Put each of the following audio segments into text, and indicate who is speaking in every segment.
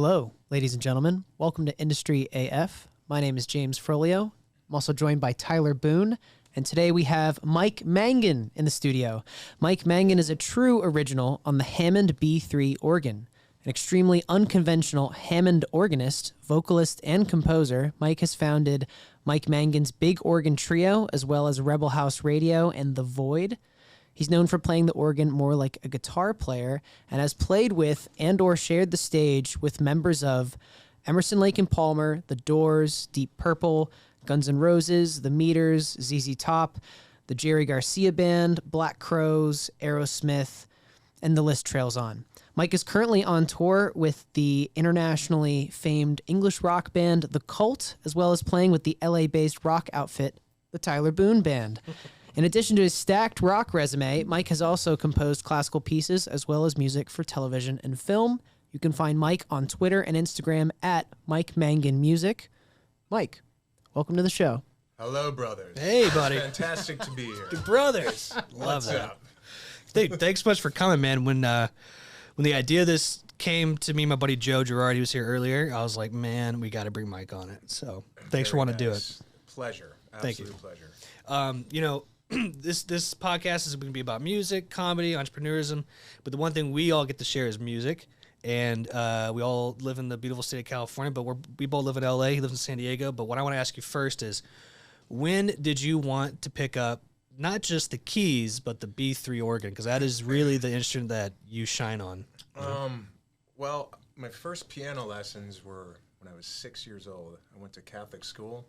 Speaker 1: Hello, ladies and gentlemen. Welcome to Industry AF. My name is James Frolio. I'm also joined by Tyler Boone, and today we have Mike Mangan in the studio. Mike Mangan is a true original on the Hammond B3 organ. An extremely unconventional Hammond organist, vocalist, and composer, Mike has founded Mike Mangan's Big Organ Trio, as well as Rebel House Radio and The Void. He's known for playing the organ more like a guitar player and has played with and or shared the stage with members of Emerson, Lake and Palmer, The Doors, Deep Purple, Guns N' Roses, The Meters, ZZ Top, the Jerry Garcia Band, Black Crowes, Aerosmith, and the list trails on. Mike is currently on tour with the internationally famed English rock band The Cult, as well as playing with the LA-based rock outfit, the Tyler Boone Band. In addition to his stacked rock resume, Mike has also composed classical pieces as well as music for television and film. You can find Mike on Twitter and Instagram at Mike Mangan Music. Mike, welcome to the show.
Speaker 2: Hello, brothers.
Speaker 3: Hey, buddy.
Speaker 2: It's fantastic to be here.
Speaker 3: The brothers. Love that.
Speaker 2: Up?
Speaker 3: Dude, thanks so much for coming, man. When the idea of this came to me, my buddy Joe Girard, he was here earlier, I was like, man, we got to bring Mike on it. So thanks for wanting to do it.
Speaker 2: Pleasure.
Speaker 3: Thank you.
Speaker 2: Pleasure.
Speaker 3: This podcast is going to be about music, comedy, entrepreneurism, but the one thing we all get to share is music. And we all live in the beautiful state of California, but we both live in LA. He lives in San Diego. But what I want to ask you first is, when did you want to pick up not just the keys, but the B3 organ? Because that is really the instrument that you shine on.
Speaker 2: Well, my first piano lessons were when I was 6 years old. I went to Catholic school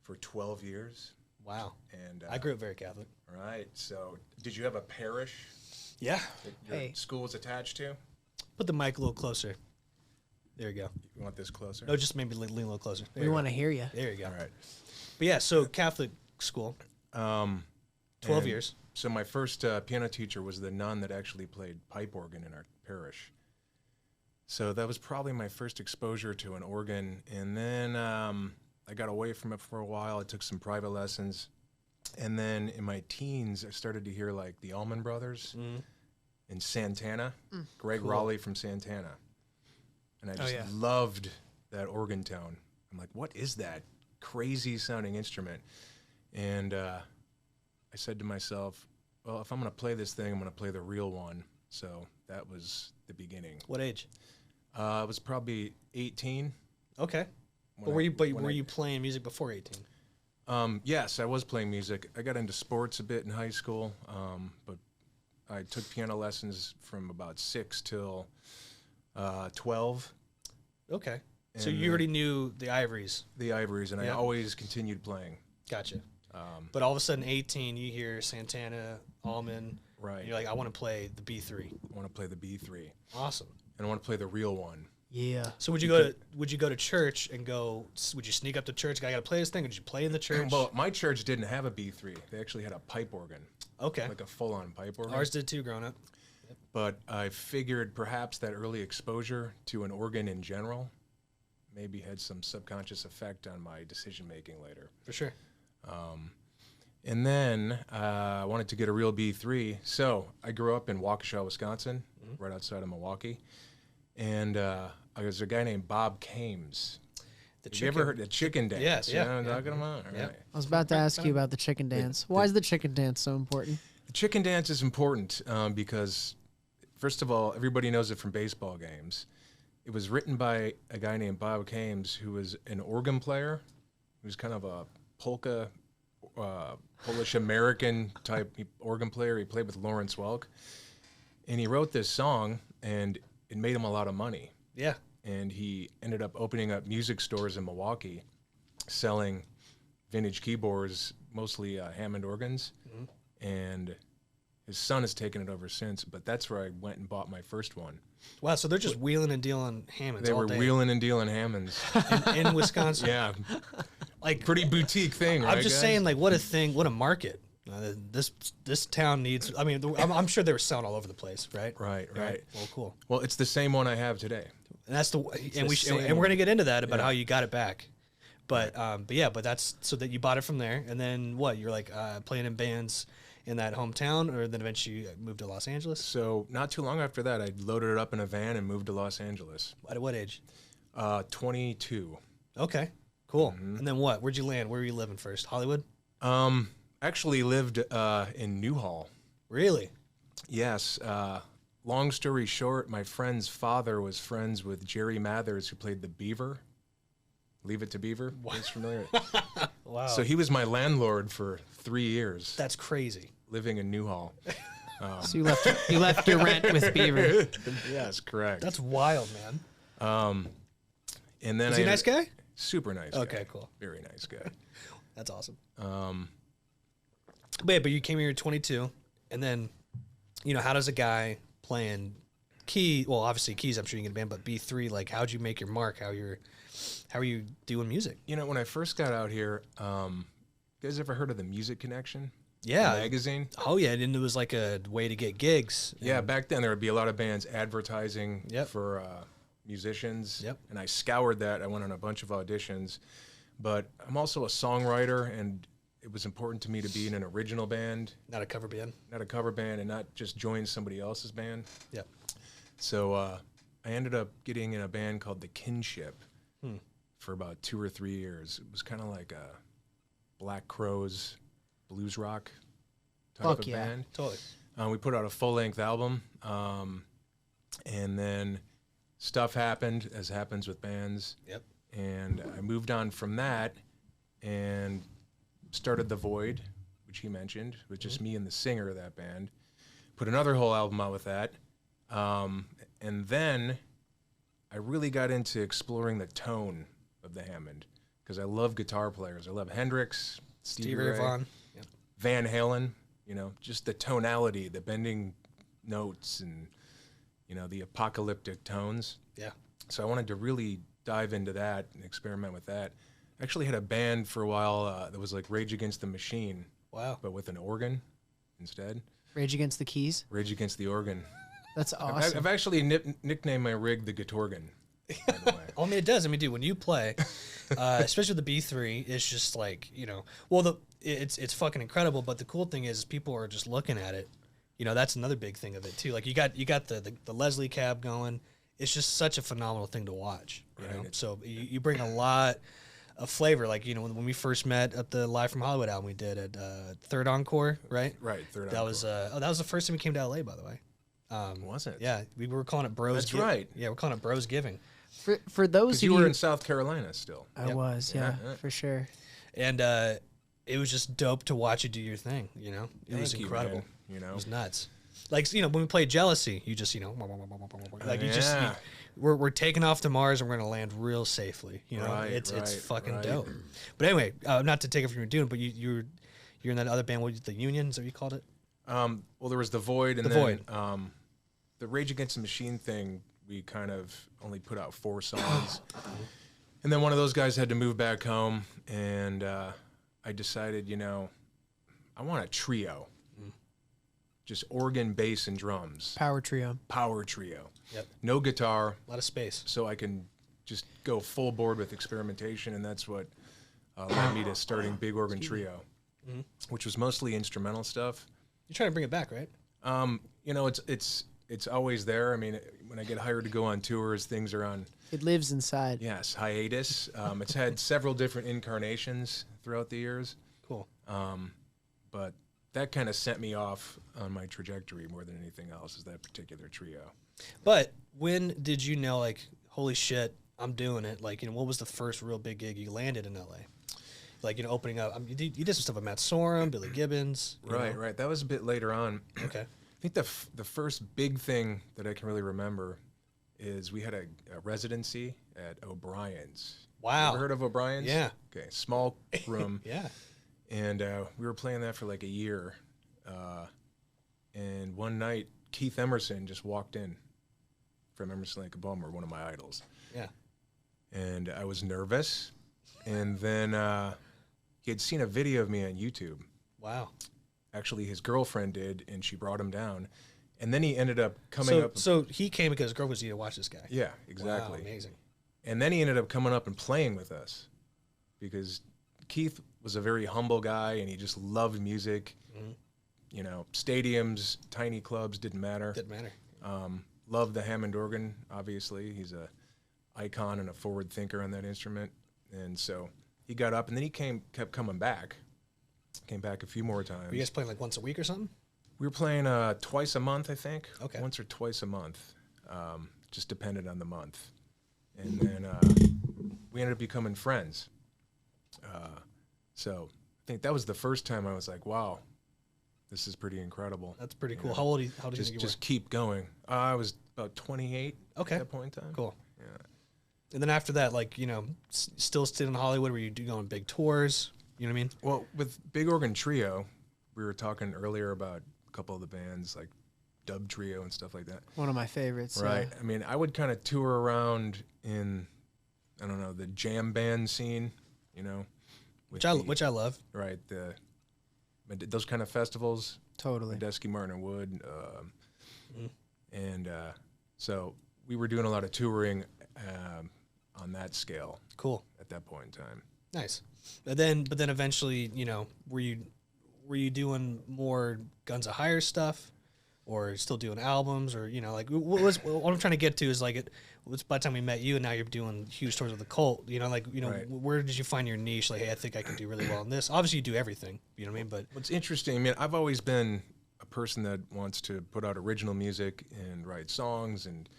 Speaker 2: for 12 years.
Speaker 3: Wow.
Speaker 2: And
Speaker 3: I grew up very Catholic.
Speaker 2: Right. So did you have a parish
Speaker 3: Yeah.
Speaker 2: that your school was attached to?
Speaker 3: Put the mic a little closer. There you go.
Speaker 2: You want this closer?
Speaker 3: No, just maybe lean a little closer. There
Speaker 1: We
Speaker 3: you
Speaker 1: want to hear you.
Speaker 3: go. There you go.
Speaker 2: All right.
Speaker 3: But yeah, so Catholic school, 12
Speaker 2: And
Speaker 3: years.
Speaker 2: So my first piano teacher was the nun that actually played pipe organ in our parish. So that was probably my first exposure to an organ. And then I got away from it for a while. I took some private lessons. And then in my teens, I started to hear like the Allman Brothers and Santana, Greg
Speaker 3: Cool.
Speaker 2: Raleigh from Santana. And I just loved that organ tone. I'm like, what is that crazy sounding instrument? And I said to myself, well, if I'm going to play this thing, I'm going to play the real one. So that was the beginning.
Speaker 3: What age?
Speaker 2: I was probably 18.
Speaker 3: Okay. But were you playing music before 18?
Speaker 2: Yes, I was playing music. I got into sports a bit in high school, but I took piano lessons from about 6 till 12.
Speaker 3: Okay. So
Speaker 2: And,
Speaker 3: you already knew the Ivories.
Speaker 2: The Ivories, and I always continued playing.
Speaker 3: Gotcha. But all of a sudden, 18, you hear Santana, Allman.
Speaker 2: Right.
Speaker 3: And you're like, I want to play the B3.
Speaker 2: I want to play the B3,
Speaker 3: Awesome.
Speaker 2: and I want to play the real one.
Speaker 1: Yeah.
Speaker 3: So would you go to church and would you sneak up to church? I got to play this thing. Or did you play in the church?
Speaker 2: Well, my church didn't have a B3. They actually had a pipe organ,
Speaker 3: Okay.
Speaker 2: like a full-on pipe organ.
Speaker 3: Ours did too growing up.
Speaker 2: But I figured perhaps that early exposure to an organ in general maybe had some subconscious effect on my decision-making later.
Speaker 3: For sure.
Speaker 2: And then I wanted to get a real B3. So I grew up in Waukesha, Wisconsin, right outside of Milwaukee. And there's a guy named Bob Kames. Have you ever heard the chicken dance?
Speaker 3: Yes,
Speaker 2: You know what I'm talking about? All right.
Speaker 1: I was about to ask you about the chicken dance. Why is the chicken dance so important?
Speaker 2: The chicken dance is important because, first of all, everybody knows it from baseball games. It was written by a guy named Bob Kames, who was an organ player. He was kind of a polka, Polish-American type organ player. He played with Lawrence Welk. And he wrote this song, and it made him a lot of money.
Speaker 3: Yeah.
Speaker 2: And he ended up opening up music stores in Milwaukee, selling vintage keyboards, mostly Hammond organs. And his son has taken it over since, but that's where I went and bought my first one.
Speaker 3: Wow, so they're just wheeling and dealing Hammonds
Speaker 2: They
Speaker 3: all
Speaker 2: were
Speaker 3: day
Speaker 2: wheeling and dealing Hammonds.
Speaker 3: in Wisconsin.
Speaker 2: Yeah.
Speaker 3: Like,
Speaker 2: Pretty boutique thing, right,
Speaker 3: I'm just
Speaker 2: guys?
Speaker 3: saying, like, what a thing, what a market. This town needs. I mean, I'm sure they were selling all over the place, right?
Speaker 2: Right.
Speaker 3: Well, cool.
Speaker 2: Well, it's the same one I have today.
Speaker 3: And that's and
Speaker 2: same
Speaker 3: we're gonna get into that about
Speaker 2: Yeah.
Speaker 3: how you got it back. But that's so that you bought it from there, and then what? You're like playing in bands in that hometown, or then eventually you moved to Los Angeles?
Speaker 2: So not too long after that, I loaded it up in a van and moved to Los Angeles.
Speaker 3: At what age?
Speaker 2: 22.
Speaker 3: Okay, cool. And then what? Where'd you land? Where were you living first? Hollywood?
Speaker 2: Actually lived in Newhall.
Speaker 3: Really?
Speaker 2: Yes. Long story short, my friend's father was friends with Jerry Mathers, who played the Beaver. Leave It to Beaver. He's familiar.
Speaker 3: Wow.
Speaker 2: So he was my landlord for 3 years.
Speaker 3: That's crazy.
Speaker 2: Living in Newhall.
Speaker 1: So you left your rent with Beaver.
Speaker 2: Yes, correct.
Speaker 3: That's wild, man.
Speaker 2: And then
Speaker 3: Is he a nice guy?
Speaker 2: Super nice guy.
Speaker 3: Okay, cool.
Speaker 2: Very nice guy.
Speaker 3: That's awesome. But you came here at 22, and then, how does a guy playing well, obviously keys, I'm sure you can get a band, but B3, like, how'd you make your mark? How are you doing music?
Speaker 2: When I first got out here, you guys ever heard of the Music Connection?
Speaker 3: Yeah.
Speaker 2: The magazine?
Speaker 3: Oh, yeah, and it was like a way to get gigs.
Speaker 2: Yeah, back then there would be a lot of bands advertising for musicians.
Speaker 3: Yep.
Speaker 2: And I scoured that. I went on a bunch of auditions. But I'm also a songwriter, and it was important to me to be in an original band.
Speaker 3: Not a cover band.
Speaker 2: Not a cover band, and not just join somebody else's band.
Speaker 3: Yep.
Speaker 2: So I ended up getting in a band called The Kinship for about 2 or 3 years. It was kind of like a Black Crowes blues rock type of band.
Speaker 3: Totally.
Speaker 2: We put out a full-length album, and then stuff happened, as happens with bands.
Speaker 3: Yep.
Speaker 2: And I moved on from that and started The Void, which he mentioned, with just me and the singer of that band. Put another whole album out with that. And then I really got into exploring the tone of the Hammond, because I love guitar players. I love Hendrix, Stevie Ray
Speaker 3: Vaughan. Yep.
Speaker 2: Van Halen, just the tonality, the bending notes, and, the apocalyptic tones.
Speaker 3: Yeah.
Speaker 2: So I wanted to really dive into that and experiment with that. I actually had a band for a while that was like Rage Against the Machine.
Speaker 3: Wow.
Speaker 2: But with an organ instead.
Speaker 1: Rage Against the Keys.
Speaker 2: Rage Against the Organ.
Speaker 1: That's awesome.
Speaker 2: I've actually nicknamed my rig the Guitorgan, by the way.
Speaker 3: Well, it does. Dude, when you play, especially with the B3, it's just like, it's fucking incredible. But the cool thing is people are just looking at it. That's another big thing of it too. Like you got the Leslie cab going. It's just such a phenomenal thing to watch.
Speaker 2: Right.
Speaker 3: So you bring a lot of flavor. Like, when we first met at the Live from Hollywood album we did at Third Encore, right?
Speaker 2: Right, Third
Speaker 3: That
Speaker 2: Encore.
Speaker 3: was that was the first time we came to LA, by the way.
Speaker 2: Was it?
Speaker 3: Yeah, we were calling it Bros.
Speaker 2: That's right.
Speaker 3: Yeah, we're calling it Bros Giving.
Speaker 1: For those
Speaker 2: Because
Speaker 1: of
Speaker 2: you were in South Carolina still.
Speaker 1: I
Speaker 3: Yep.
Speaker 1: was,
Speaker 2: Yeah.
Speaker 1: for sure.
Speaker 3: And it was just dope to watch you do your thing, It was
Speaker 2: Thank you,
Speaker 3: incredible.
Speaker 2: man,
Speaker 3: It was nuts. Like, when we played Jealousy, you just, like you just,
Speaker 2: Yeah.
Speaker 3: we're taking off to Mars and we're going to land real safely.
Speaker 2: Right,
Speaker 3: It's
Speaker 2: right,
Speaker 3: fucking
Speaker 2: right.
Speaker 3: dope. But anyway, not to take it from your doing, but you're in that other band, the Union, is that what you called it?
Speaker 2: Well, there was The Void, and
Speaker 3: The
Speaker 2: then
Speaker 3: Void.
Speaker 2: The Rage Against the Machine thing, we kind of only put out 4 songs. And then one of those guys had to move back home, and I decided, I want a trio. Just organ, bass, and drums.
Speaker 1: Power trio.
Speaker 2: Power trio.
Speaker 3: Yep.
Speaker 2: No guitar,
Speaker 3: A lot of space.
Speaker 2: so I can just go full board with experimentation, and that's what led me to starting Big Organ Trio, which was mostly instrumental stuff.
Speaker 3: You're trying to bring it back, right?
Speaker 2: It's always there. I mean, when I get hired to go on tours, things are on,
Speaker 1: It lives inside.
Speaker 2: yes, hiatus. It's had several different incarnations throughout the years,
Speaker 3: Cool.
Speaker 2: but that kind of sent me off on my trajectory more than anything else, is that particular trio.
Speaker 3: But when did you know, like, holy shit, I'm doing it? Like, what was the first real big gig you landed in LA? Like, opening up. You did some stuff with Matt Sorum, Billy Gibbons.
Speaker 2: Right. That was a bit later on.
Speaker 3: Okay.
Speaker 2: I think the first big thing that I can really remember is we had a residency at O'Brien's.
Speaker 3: Wow.
Speaker 2: Ever heard of O'Brien's?
Speaker 3: Yeah.
Speaker 2: Okay, small room.
Speaker 3: Yeah.
Speaker 2: And we were playing that for like a year. And one night, Keith Emerson just walked in from Emerson, Lake and Palmer, one of my idols.
Speaker 3: Yeah.
Speaker 2: And I was nervous. And then he had seen a video of me on YouTube.
Speaker 3: Wow.
Speaker 2: Actually, his girlfriend did, and she brought him down. And then he ended up coming up.
Speaker 3: So he came because his girl was here to watch this guy.
Speaker 2: Yeah, exactly.
Speaker 3: Wow, amazing.
Speaker 2: And then he ended up coming up and playing with us, because Keith was a very humble guy, and he just loved music. you know, stadiums, tiny clubs, didn't matter.
Speaker 3: Didn't matter.
Speaker 2: Loved the Hammond organ, obviously. He's a icon and a forward thinker on that instrument. And so he got up, and then he kept coming back. Came back a few more times.
Speaker 3: Were you guys playing like once a week or something?
Speaker 2: We were playing twice a month, I think.
Speaker 3: Okay.
Speaker 2: Once or twice a month. Just depended on the month. And then we ended up becoming friends. So I think that was the first time I was like, wow, this is pretty incredible.
Speaker 3: That's pretty cool. How old do you think you were?
Speaker 2: Just keep going. I was about 28 at that point in time.
Speaker 3: Cool.
Speaker 2: Yeah.
Speaker 3: And then after that, like, you know, still staying in Hollywood, were you going big tours? You know what I mean?
Speaker 2: Well, with Big Organ Trio, we were talking earlier about a couple of the bands like Dub Trio and stuff like that.
Speaker 1: One of my favorites.
Speaker 2: Right. I mean, I would kind of tour around in, I don't know, the jam band scene, you know.
Speaker 3: Which I love.
Speaker 2: Right. Those kind of festivals.
Speaker 1: Totally.
Speaker 2: Medeski, Martin Wood. And so we were doing a lot of touring on that scale.
Speaker 3: Cool.
Speaker 2: At that point in time.
Speaker 3: Nice. But then eventually, you know, were you doing more Guns of Hire stuff, or still doing albums, or, you know, like what I'm trying to get to is like it was by the time we met you, and now you're doing huge tours with the Cult. You know, like, you know,
Speaker 2: right.
Speaker 3: Where did you find your niche? Like, hey, I think I can do really well in this. Obviously, you do everything. You know what I mean? But
Speaker 2: what's interesting, I mean, I've always been a person that wants to put out original music and write songs and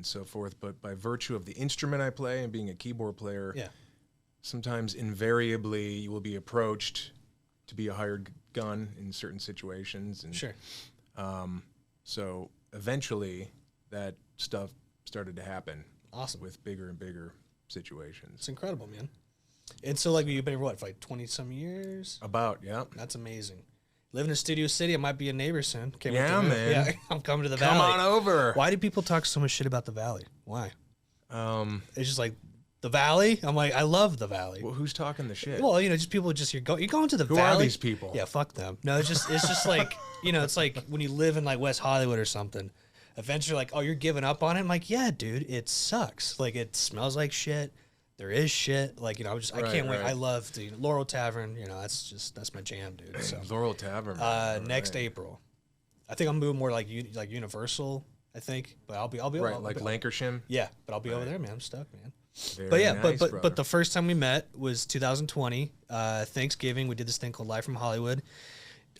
Speaker 2: so forth. But by virtue of the instrument I play and being a keyboard player,
Speaker 3: yeah.
Speaker 2: Sometimes invariably you will be approached to be a hired gun in certain situations. And,
Speaker 3: sure.
Speaker 2: So eventually that stuff started to happen.
Speaker 3: Awesome.
Speaker 2: With bigger and bigger situations.
Speaker 3: It's incredible, man. And so, like, you've been here, what, for like 20-some years?
Speaker 2: About, yeah.
Speaker 3: That's amazing. Live in a Studio City. I might be a neighbor soon. Can't wait
Speaker 2: Yeah,
Speaker 3: to move.
Speaker 2: man.
Speaker 3: Yeah, I'm coming to the Valley.
Speaker 2: Come on over.
Speaker 3: Why do people talk so much shit about the Valley? Why? It's just like, the Valley? I'm like, I love the Valley.
Speaker 2: Well, who's talking the shit?
Speaker 3: Well, you know, just people you're going to the
Speaker 2: Who
Speaker 3: Valley.
Speaker 2: are these people?
Speaker 3: Yeah, fuck them. No, it's just like, you know, it's like when you live in like West Hollywood or something. Eventually, like, oh, you're giving up on it. I'm like, yeah, dude, it sucks. Like, it smells like shit. There is shit. Like, you know, I can't wait. I love the Laurel Tavern. You know, that's my jam, dude. So
Speaker 2: Laurel Tavern.
Speaker 3: next April, I think I'm moving more like Universal. I think, but I'll be
Speaker 2: right, like Lancashire.
Speaker 3: Yeah, but I'll be over there, man. I'm stuck, man.
Speaker 2: Very
Speaker 3: But yeah,
Speaker 2: nice,
Speaker 3: but the first time we met was 2020, Thanksgiving. We did this thing called Live from Hollywood.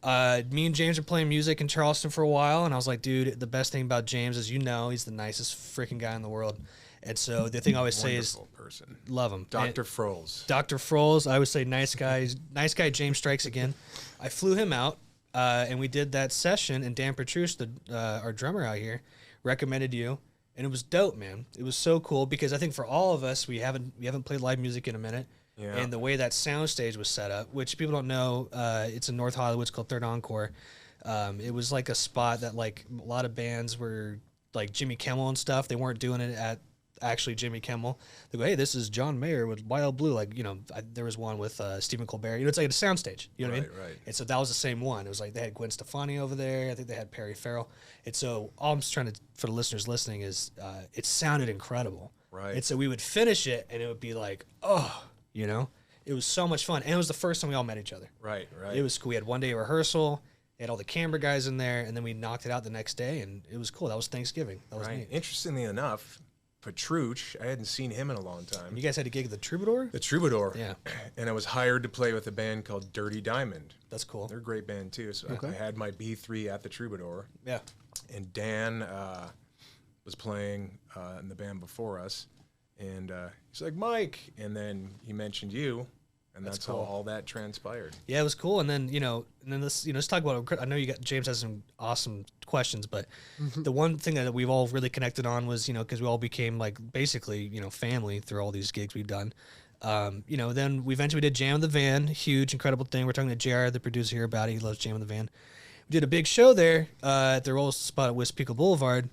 Speaker 3: Me and James were playing music in Charleston for a while, and I was like, dude, the best thing about James is, you know, he's the nicest freaking guy in the world. And so the thing I always say is,
Speaker 2: person.
Speaker 3: love him.
Speaker 2: Dr. Froles.
Speaker 3: Dr. Froles, I always say nice guy James strikes again. I flew him out, and we did that session, and Dan Petrucci, our drummer out here, recommended you. And it was dope, man. It was so cool because I think for all of us, we haven't played live music in a minute.
Speaker 2: Yeah.
Speaker 3: And the way that sound stage was set up, which people don't know, it's in North Hollywood. It's called Third Encore. It was like a spot that like a lot of bands were like Jimmy Kimmel and stuff. They weren't doing it at actually Jimmy Kimmel. They go, hey, this is John Mayer with Wild Blue. Like, you know, there was one with Stephen Colbert. You know, it's like a sound stage. You know what I mean?
Speaker 2: Right.
Speaker 3: And so that was the same one. It was like they had Gwen Stefani over there. I think they had Perry Farrell. And so all I'm just trying to, for the listeners listening, is it sounded incredible.
Speaker 2: Right.
Speaker 3: And so we would finish it, and it would be like, oh, you know, it was so much fun. And it was the first time we all met each other.
Speaker 2: Right.
Speaker 3: It was cool. We had one day of rehearsal. They had all the camera guys in there, and then we knocked it out the next day, and it was cool. That was Thanksgiving. That was neat.
Speaker 2: Interestingly enough, Petrucci, I hadn't seen him in a long time.
Speaker 3: You guys had a gig at the Troubadour?
Speaker 2: The Troubadour.
Speaker 3: Yeah.
Speaker 2: And I was hired to play with a band called Dirty Diamond.
Speaker 3: That's cool.
Speaker 2: They're a great band, too. So I had my B3 at the Troubadour.
Speaker 3: Yeah.
Speaker 2: And Dan was playing in the band before us. And he's like, Mike. And then he mentioned you. And that's
Speaker 3: cool.
Speaker 2: how all that transpired.
Speaker 3: Yeah, it was cool. And then, let's talk about, I know James has some awesome questions, but the one thing that we've all really connected on was, because we all became like basically, family through all these gigs we've done. Then we eventually did Jam in the Van, huge, incredible thing. We're talking to JR, the producer here, about it. He loves Jam in the Van. We did a big show there at their old spot at West Pico Boulevard.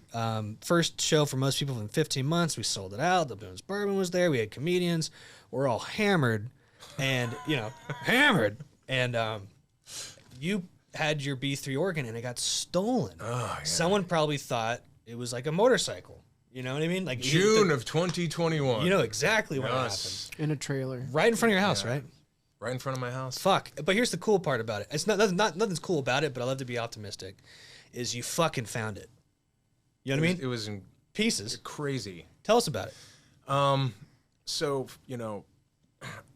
Speaker 3: First show for most people in 15 months. We sold it out. The Boone's Bourbon was there. We had comedians. We're all hammered. And, hammered. And you had your B3 organ, and it got stolen.
Speaker 2: Oh, yeah.
Speaker 3: Someone probably thought it was like a motorcycle. You know what I mean? Like
Speaker 2: June of 2021.
Speaker 3: You know exactly what happened.
Speaker 1: In a trailer.
Speaker 3: Right in front of your house, right?
Speaker 2: right in front of my house.
Speaker 3: Fuck. But here's the cool part about it. It's nothing's cool about it, but I love to be optimistic. Is you fucking found it. You know what I mean?
Speaker 2: It was in
Speaker 3: Pieces.
Speaker 2: crazy.
Speaker 3: Tell us about it.
Speaker 2: So,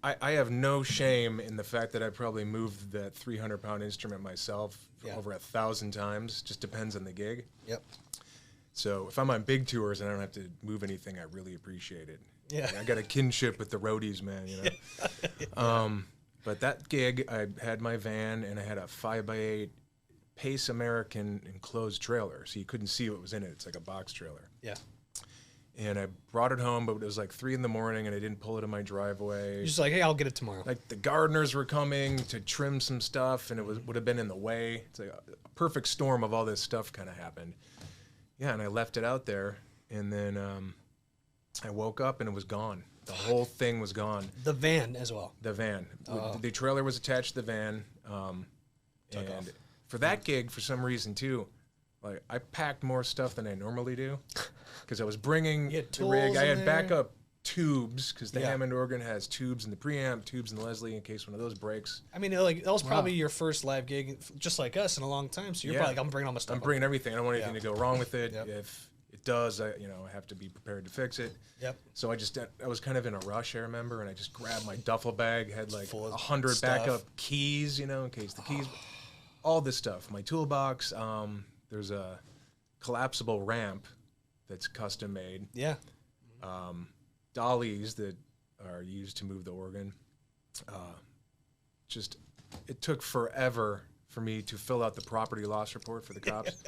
Speaker 2: I have no shame in the fact that I probably moved that 300-pound instrument myself over 1,000 times. Just depends on the gig.
Speaker 3: Yep.
Speaker 2: So if I'm on big tours and I don't have to move anything, I really appreciate it.
Speaker 3: Yeah.
Speaker 2: I got a kinship with the roadies, man, But that gig, I had my van and I had a 5x8 Pace American enclosed trailer. So you couldn't see what was in it. It's like a box trailer.
Speaker 3: Yeah.
Speaker 2: And I brought it home, but it was like 3 a.m. and I didn't pull it in my driveway.
Speaker 3: You're just like, hey, I'll get it tomorrow.
Speaker 2: Like the gardeners were coming to trim some stuff and it would have been in the way. It's like a perfect storm of all this stuff kind of happened. Yeah, and I left it out there, and then I woke up and it was gone. The whole thing was gone.
Speaker 3: The van as well.
Speaker 2: The van. The trailer was attached to the van. And for that gig, for some reason too, like I packed more stuff than I normally do, because I was bringing the rig. I had backup tubes, because the Hammond organ has tubes in the preamp, tubes in the Leslie in case one of those breaks.
Speaker 3: I mean, like that was probably your first live gig, just like us, in a long time. So you're probably like, I'm bringing all my stuff.
Speaker 2: I'm bringing everything. I don't want anything to go wrong with it.
Speaker 3: Yep.
Speaker 2: If it does, I have to be prepared to fix it.
Speaker 3: Yep.
Speaker 2: So I was kind of in a rush, I remember, and I just grabbed my duffel bag, had like
Speaker 3: Full of
Speaker 2: 100
Speaker 3: stuff.
Speaker 2: backup keys, in case the keys, all this stuff. My toolbox. There's a collapsible ramp that's custom made.
Speaker 3: Yeah.
Speaker 2: Dollies that are used to move the organ. It took forever for me to fill out the property loss report for the cops.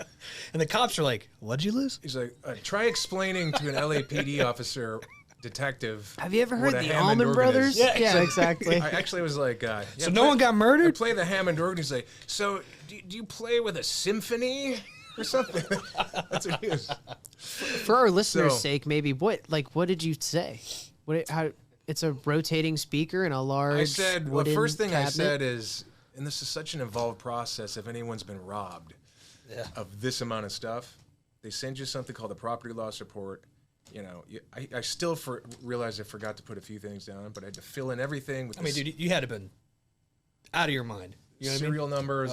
Speaker 3: And the cops are like, what'd you lose?
Speaker 2: He's like, try explaining to an LAPD officer, detective.
Speaker 1: Have you ever heard
Speaker 2: what a
Speaker 1: the
Speaker 2: Hammond
Speaker 1: Allman
Speaker 2: organ
Speaker 1: Brothers?
Speaker 2: is.
Speaker 1: Yeah, exactly.
Speaker 2: I actually was like,
Speaker 3: So no one got murdered?
Speaker 2: Play the Hammond organ. He's like, so do you play with a symphony or something? That's what he is.
Speaker 1: For our listeners'
Speaker 2: So-
Speaker 1: sake, maybe what did you say? How it's a rotating speaker and a large.
Speaker 2: I said, the
Speaker 1: wooden
Speaker 2: first thing I
Speaker 1: cabinet?
Speaker 2: said is, and this is such an involved process, if anyone's been robbed of this amount of stuff, they send you something called a property loss report. I still realized I forgot to put a few things down, but I had to fill in everything with
Speaker 3: Dude, you had to been out of your mind. You know what I mean?
Speaker 2: serial numbers.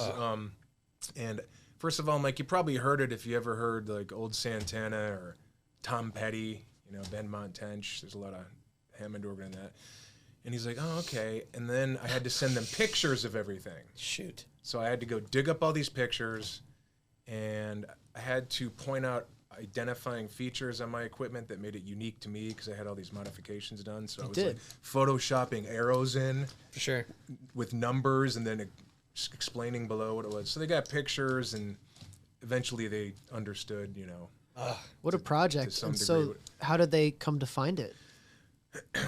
Speaker 2: And first of all, Mike, you probably heard it if you ever heard like old Santana or Tom Petty, Ben Montench. There's a lot of Hammond organ in that. And he's like, oh, okay. And then I had to send them pictures of everything.
Speaker 3: Shoot.
Speaker 2: So I had to go dig up all these pictures, and I had to point out identifying features on my equipment that made it unique to me, because I had all these modifications done. So I was like photoshopping arrows in
Speaker 3: For sure.
Speaker 2: with numbers and then explaining below what it was. So they got pictures, and eventually they understood,
Speaker 1: What a project!
Speaker 2: some
Speaker 1: And so,
Speaker 2: degree.
Speaker 1: how did they come to find it?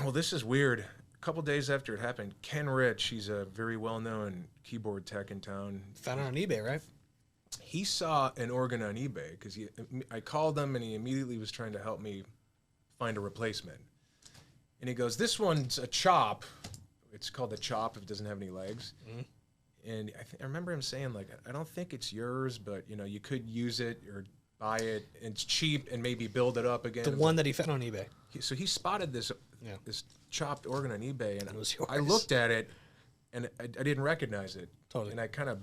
Speaker 2: Well, this is weird. A couple days after it happened, Ken Rich, he's a very well-known keyboard tech in town.
Speaker 3: Found it on eBay, right?
Speaker 2: He saw an organ on eBay, because I called him and he immediately was trying to help me find a replacement. And he goes, this one's a chop. It's called a chop if it doesn't have any legs. Mm-hmm. And I remember him saying, like, I don't think it's yours, but, you could use it or buy it. And it's cheap, and maybe build it up again.
Speaker 3: The one that he found on eBay.
Speaker 2: So he spotted this chopped organ on eBay, and
Speaker 3: It was yours.
Speaker 2: I looked at it, and I didn't recognize it.
Speaker 3: Totally.
Speaker 2: And I kind of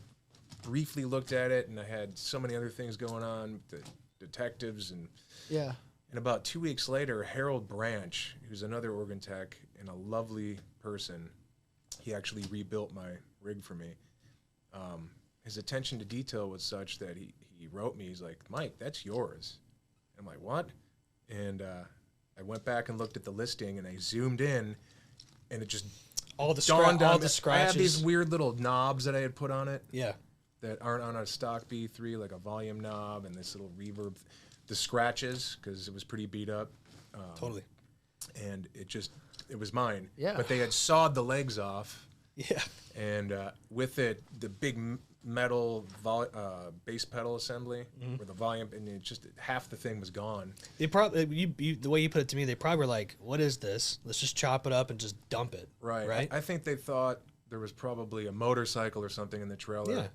Speaker 2: briefly looked at it, and I had so many other things going on, the detectives, and about 2 weeks later, Harold Branch, who's another organ tech and a lovely person, he actually rebuilt my rig for me. His attention to detail was such that he wrote me, he's like, Mike, that's yours. I'm like, what? And I went back and looked at the listing, and I zoomed in, and it just
Speaker 3: All the
Speaker 2: dawned on me. I
Speaker 3: scratches.
Speaker 2: had these weird little knobs that I had put on it
Speaker 3: Yeah.
Speaker 2: that aren't on a stock B3, like a volume knob and this little reverb. The scratches, because it was pretty beat up.
Speaker 3: Totally.
Speaker 2: And it was mine.
Speaker 1: Yeah.
Speaker 2: But they had sawed the legs off,
Speaker 3: Yeah.
Speaker 2: and with it, the big metal bass pedal assembly, where the volume, and it just half the thing was gone.
Speaker 3: They probably the way you put it to me, they probably were like, "What is this? Let's just chop it up and just dump it."
Speaker 2: Right.
Speaker 3: Right.
Speaker 2: I think they thought there was probably a motorcycle or something in the trailer.
Speaker 3: Yeah.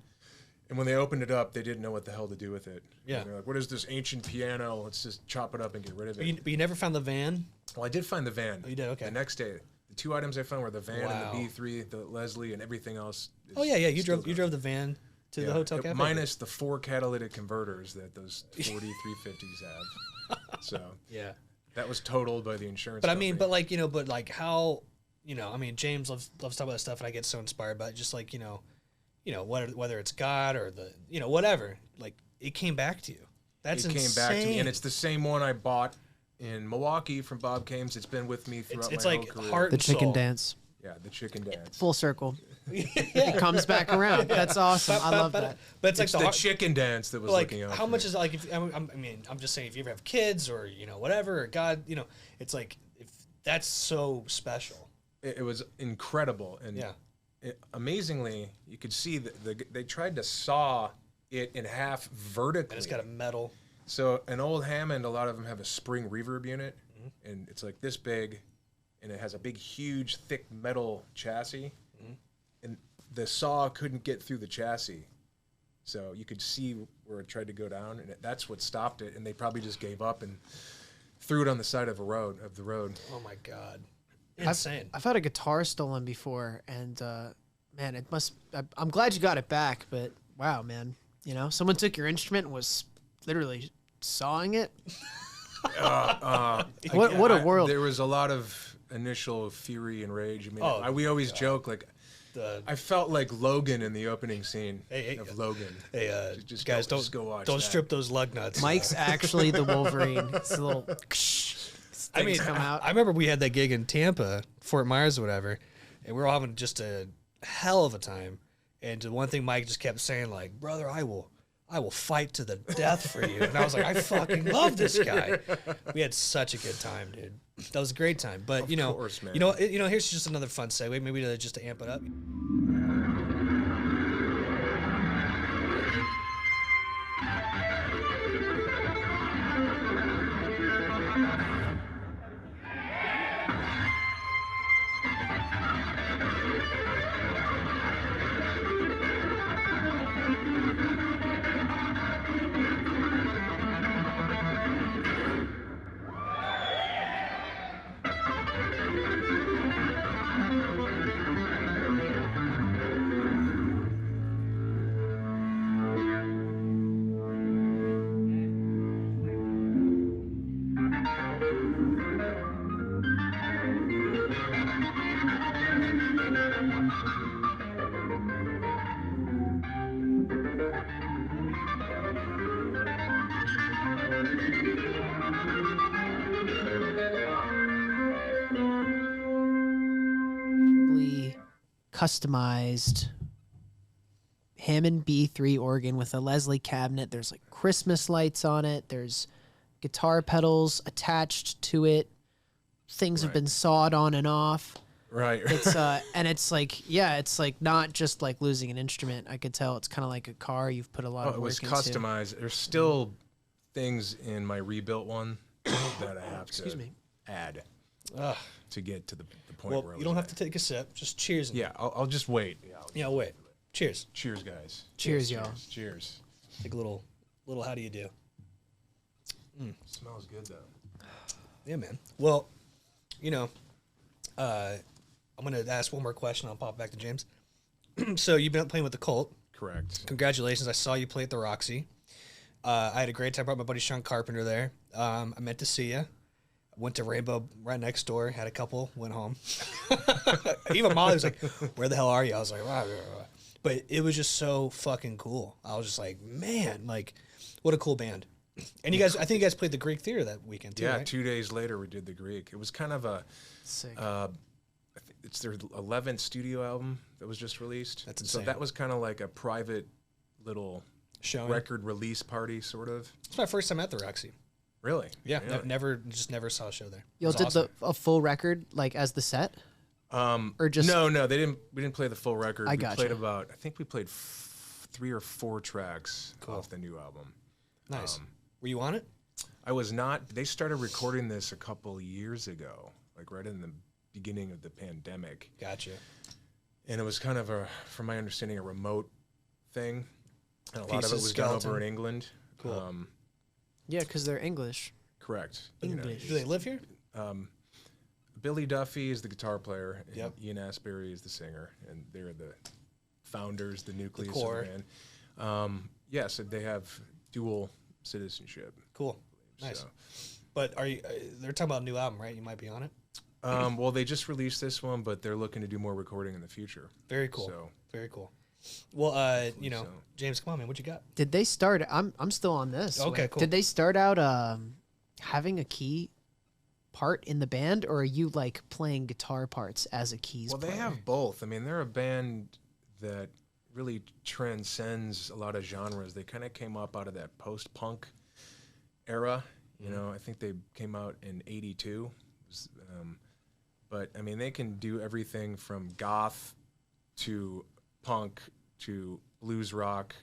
Speaker 2: And when they opened it up, they didn't know what the hell to do with it.
Speaker 3: Yeah.
Speaker 2: And they're like, what is this ancient piano? Let's just chop it up and get rid of it.
Speaker 3: But you never found the van.
Speaker 2: Well, I did find the van.
Speaker 3: Oh, you did? Okay.
Speaker 2: The next day. The 2 items I found were the van
Speaker 3: Wow.
Speaker 2: and the B3, the Leslie, and everything else.
Speaker 3: Oh yeah, you drove the van to the hotel cafe.
Speaker 2: Minus the 4 catalytic converters that those 4350s have. So
Speaker 3: yeah.
Speaker 2: that was totaled by the insurance.
Speaker 3: But I
Speaker 2: company.
Speaker 3: mean, but like how, I mean, James loves talking about this stuff, and I get so inspired by it. Just like whether it's God or the whatever, like it came back to you. That's
Speaker 2: it
Speaker 3: insane.
Speaker 2: came back to me, and it's the same one I bought in Milwaukee from Bob Kames. It's been with me throughout
Speaker 3: It's
Speaker 2: my
Speaker 3: like
Speaker 2: whole career.
Speaker 3: heart
Speaker 1: The
Speaker 3: and
Speaker 1: chicken
Speaker 3: soul.
Speaker 1: dance.
Speaker 2: Yeah, the chicken dance.
Speaker 1: Full circle. It comes back around. That's awesome. I love that.
Speaker 3: But it's like
Speaker 2: It's the chicken dance that was
Speaker 3: like
Speaker 2: looking out.
Speaker 3: how
Speaker 2: for
Speaker 3: much
Speaker 2: me.
Speaker 3: is like if I mean I'm just saying if you ever have kids or whatever or God it's like if that's so special.
Speaker 2: It was incredible, and
Speaker 3: Yeah.
Speaker 2: Amazingly, you could see that they tried to saw it in half vertically.
Speaker 3: And it's got a metal.
Speaker 2: So an old Hammond, a lot of them have a spring reverb unit,
Speaker 3: Mm-hmm.
Speaker 2: and it's like this big, and it has a big, huge, thick metal chassis,
Speaker 3: Mm-hmm.
Speaker 2: and the saw couldn't get through the chassis. So you could see where it tried to go down, and that's what stopped it. And they probably just gave up and threw it on the side of the road.
Speaker 3: Oh my God. Insane.
Speaker 1: I've had a guitar stolen before, and man, it must. I'm glad you got it back, but wow, man, someone took your instrument and was literally sawing it. What a world!
Speaker 2: There was a lot of initial fury and rage. I mean, we always joke like. I felt like Logan in the opening scene of Logan.
Speaker 3: Hey,
Speaker 2: just
Speaker 3: guys,
Speaker 2: go watch
Speaker 3: don't
Speaker 2: that.
Speaker 3: strip those lug nuts.
Speaker 1: Mike's actually the Wolverine. It's a little.
Speaker 3: I mean,
Speaker 1: come out.
Speaker 3: I remember we had that gig in Tampa, Fort Myers or whatever, and we were all having just a hell of a time. And the one thing Mike just kept saying, like, brother, I will fight to the death for you. And I was like, I fucking love this guy. We had such a good time, dude. That was a great time. But
Speaker 2: Of course, man.
Speaker 3: Here's just another fun segue, maybe just to amp it up.
Speaker 1: Customized Hammond B3 organ with a Leslie cabinet. There's like Christmas lights on it. There's guitar pedals attached to it. Things have been sawed on and off.
Speaker 2: Right.
Speaker 1: It's and it's like it's like not just like losing an instrument. I could tell it's kind of like a car. You've put a lot of work
Speaker 2: it was
Speaker 1: into.
Speaker 2: customized. There's still things in my rebuilt one that I have to add to get to the point
Speaker 3: Well,
Speaker 2: where
Speaker 3: you don't have to take a sip. Just cheers.
Speaker 2: Yeah, I'll just wait.
Speaker 3: Yeah, wait. Cheers.
Speaker 2: Cheers, guys.
Speaker 1: Cheers, y'all.
Speaker 2: Cheers.
Speaker 3: Take a little how do you do?
Speaker 2: Smells good though.
Speaker 3: Yeah, man. Well, I'm going to ask one more question. I'll pop back to James. So you've been playing with the Cult.
Speaker 2: Correct.
Speaker 3: Congratulations. I saw you play at the Roxy. I had a great time. I brought my buddy Sean Carpenter there. I meant to see you. Went to Rainbow right next door. Had a couple. Went home. Even Molly was like, "Where the hell are you?" I was like, "Rah, rah, rah." But it was just so fucking cool. I was just like, man, like, what a cool band. And you guys, I think you guys played the Greek Theater that weekend too,
Speaker 2: Yeah,
Speaker 3: right?
Speaker 2: 2 days later we did the Greek. It was kind of a,
Speaker 1: Sick.
Speaker 2: it's their 11th studio album that was just released.
Speaker 3: That's
Speaker 2: So
Speaker 3: insane.
Speaker 2: that was kind of like a private little
Speaker 3: Showing.
Speaker 2: record release party, sort of.
Speaker 3: It's my first time at the Roxy.
Speaker 2: Really?
Speaker 3: Yeah, never saw a show there.
Speaker 1: Y'all
Speaker 3: It was
Speaker 1: did
Speaker 3: awesome.
Speaker 1: a full record like as the set? Or just
Speaker 2: no, they didn't. We didn't play the full record.
Speaker 1: I
Speaker 2: We
Speaker 1: gotcha.
Speaker 2: played about. I think we played 3 or 4 tracks off the new album.
Speaker 3: Nice. Were you on it?
Speaker 2: I was not. They started recording this a couple years ago, like right in the beginning of the pandemic,
Speaker 3: Gotcha.
Speaker 2: and it was kind of from my understanding, a remote thing, and a lot of it
Speaker 3: Pieces,
Speaker 2: was done over
Speaker 3: skeleton.
Speaker 2: in England.
Speaker 3: Cool.
Speaker 1: Yeah, because they're English.
Speaker 2: Correct.
Speaker 1: English.
Speaker 3: Do they live here?
Speaker 2: Billy Duffy is the guitar player, and
Speaker 3: Yep.
Speaker 2: Ian Astbury is the singer, and they're the founders, the nucleus
Speaker 3: core.
Speaker 2: of the band. Yes, they have dual citizenship.
Speaker 3: Cool. Nice.
Speaker 2: So.
Speaker 3: But are you? They're talking about a new album, right? You might be on it.
Speaker 2: Well, they just released this one, but they're looking to do more recording in the future.
Speaker 3: Very cool.
Speaker 2: So,
Speaker 3: Very cool. Well, you know,
Speaker 2: so.
Speaker 3: James, come on, man. What you got?
Speaker 1: Did they start? I'm still on this.
Speaker 3: Okay,
Speaker 1: Wait,
Speaker 3: cool.
Speaker 1: Did they start out having a key part in the band, or are you like playing guitar parts as a keys
Speaker 2: well,
Speaker 1: player?
Speaker 2: they have both. I mean, they're a band that really transcends a lot of genres. They kind of came up out of that post-punk era. You know, I think they came out in '82. But I mean, they can do everything from goth to punk to blues rock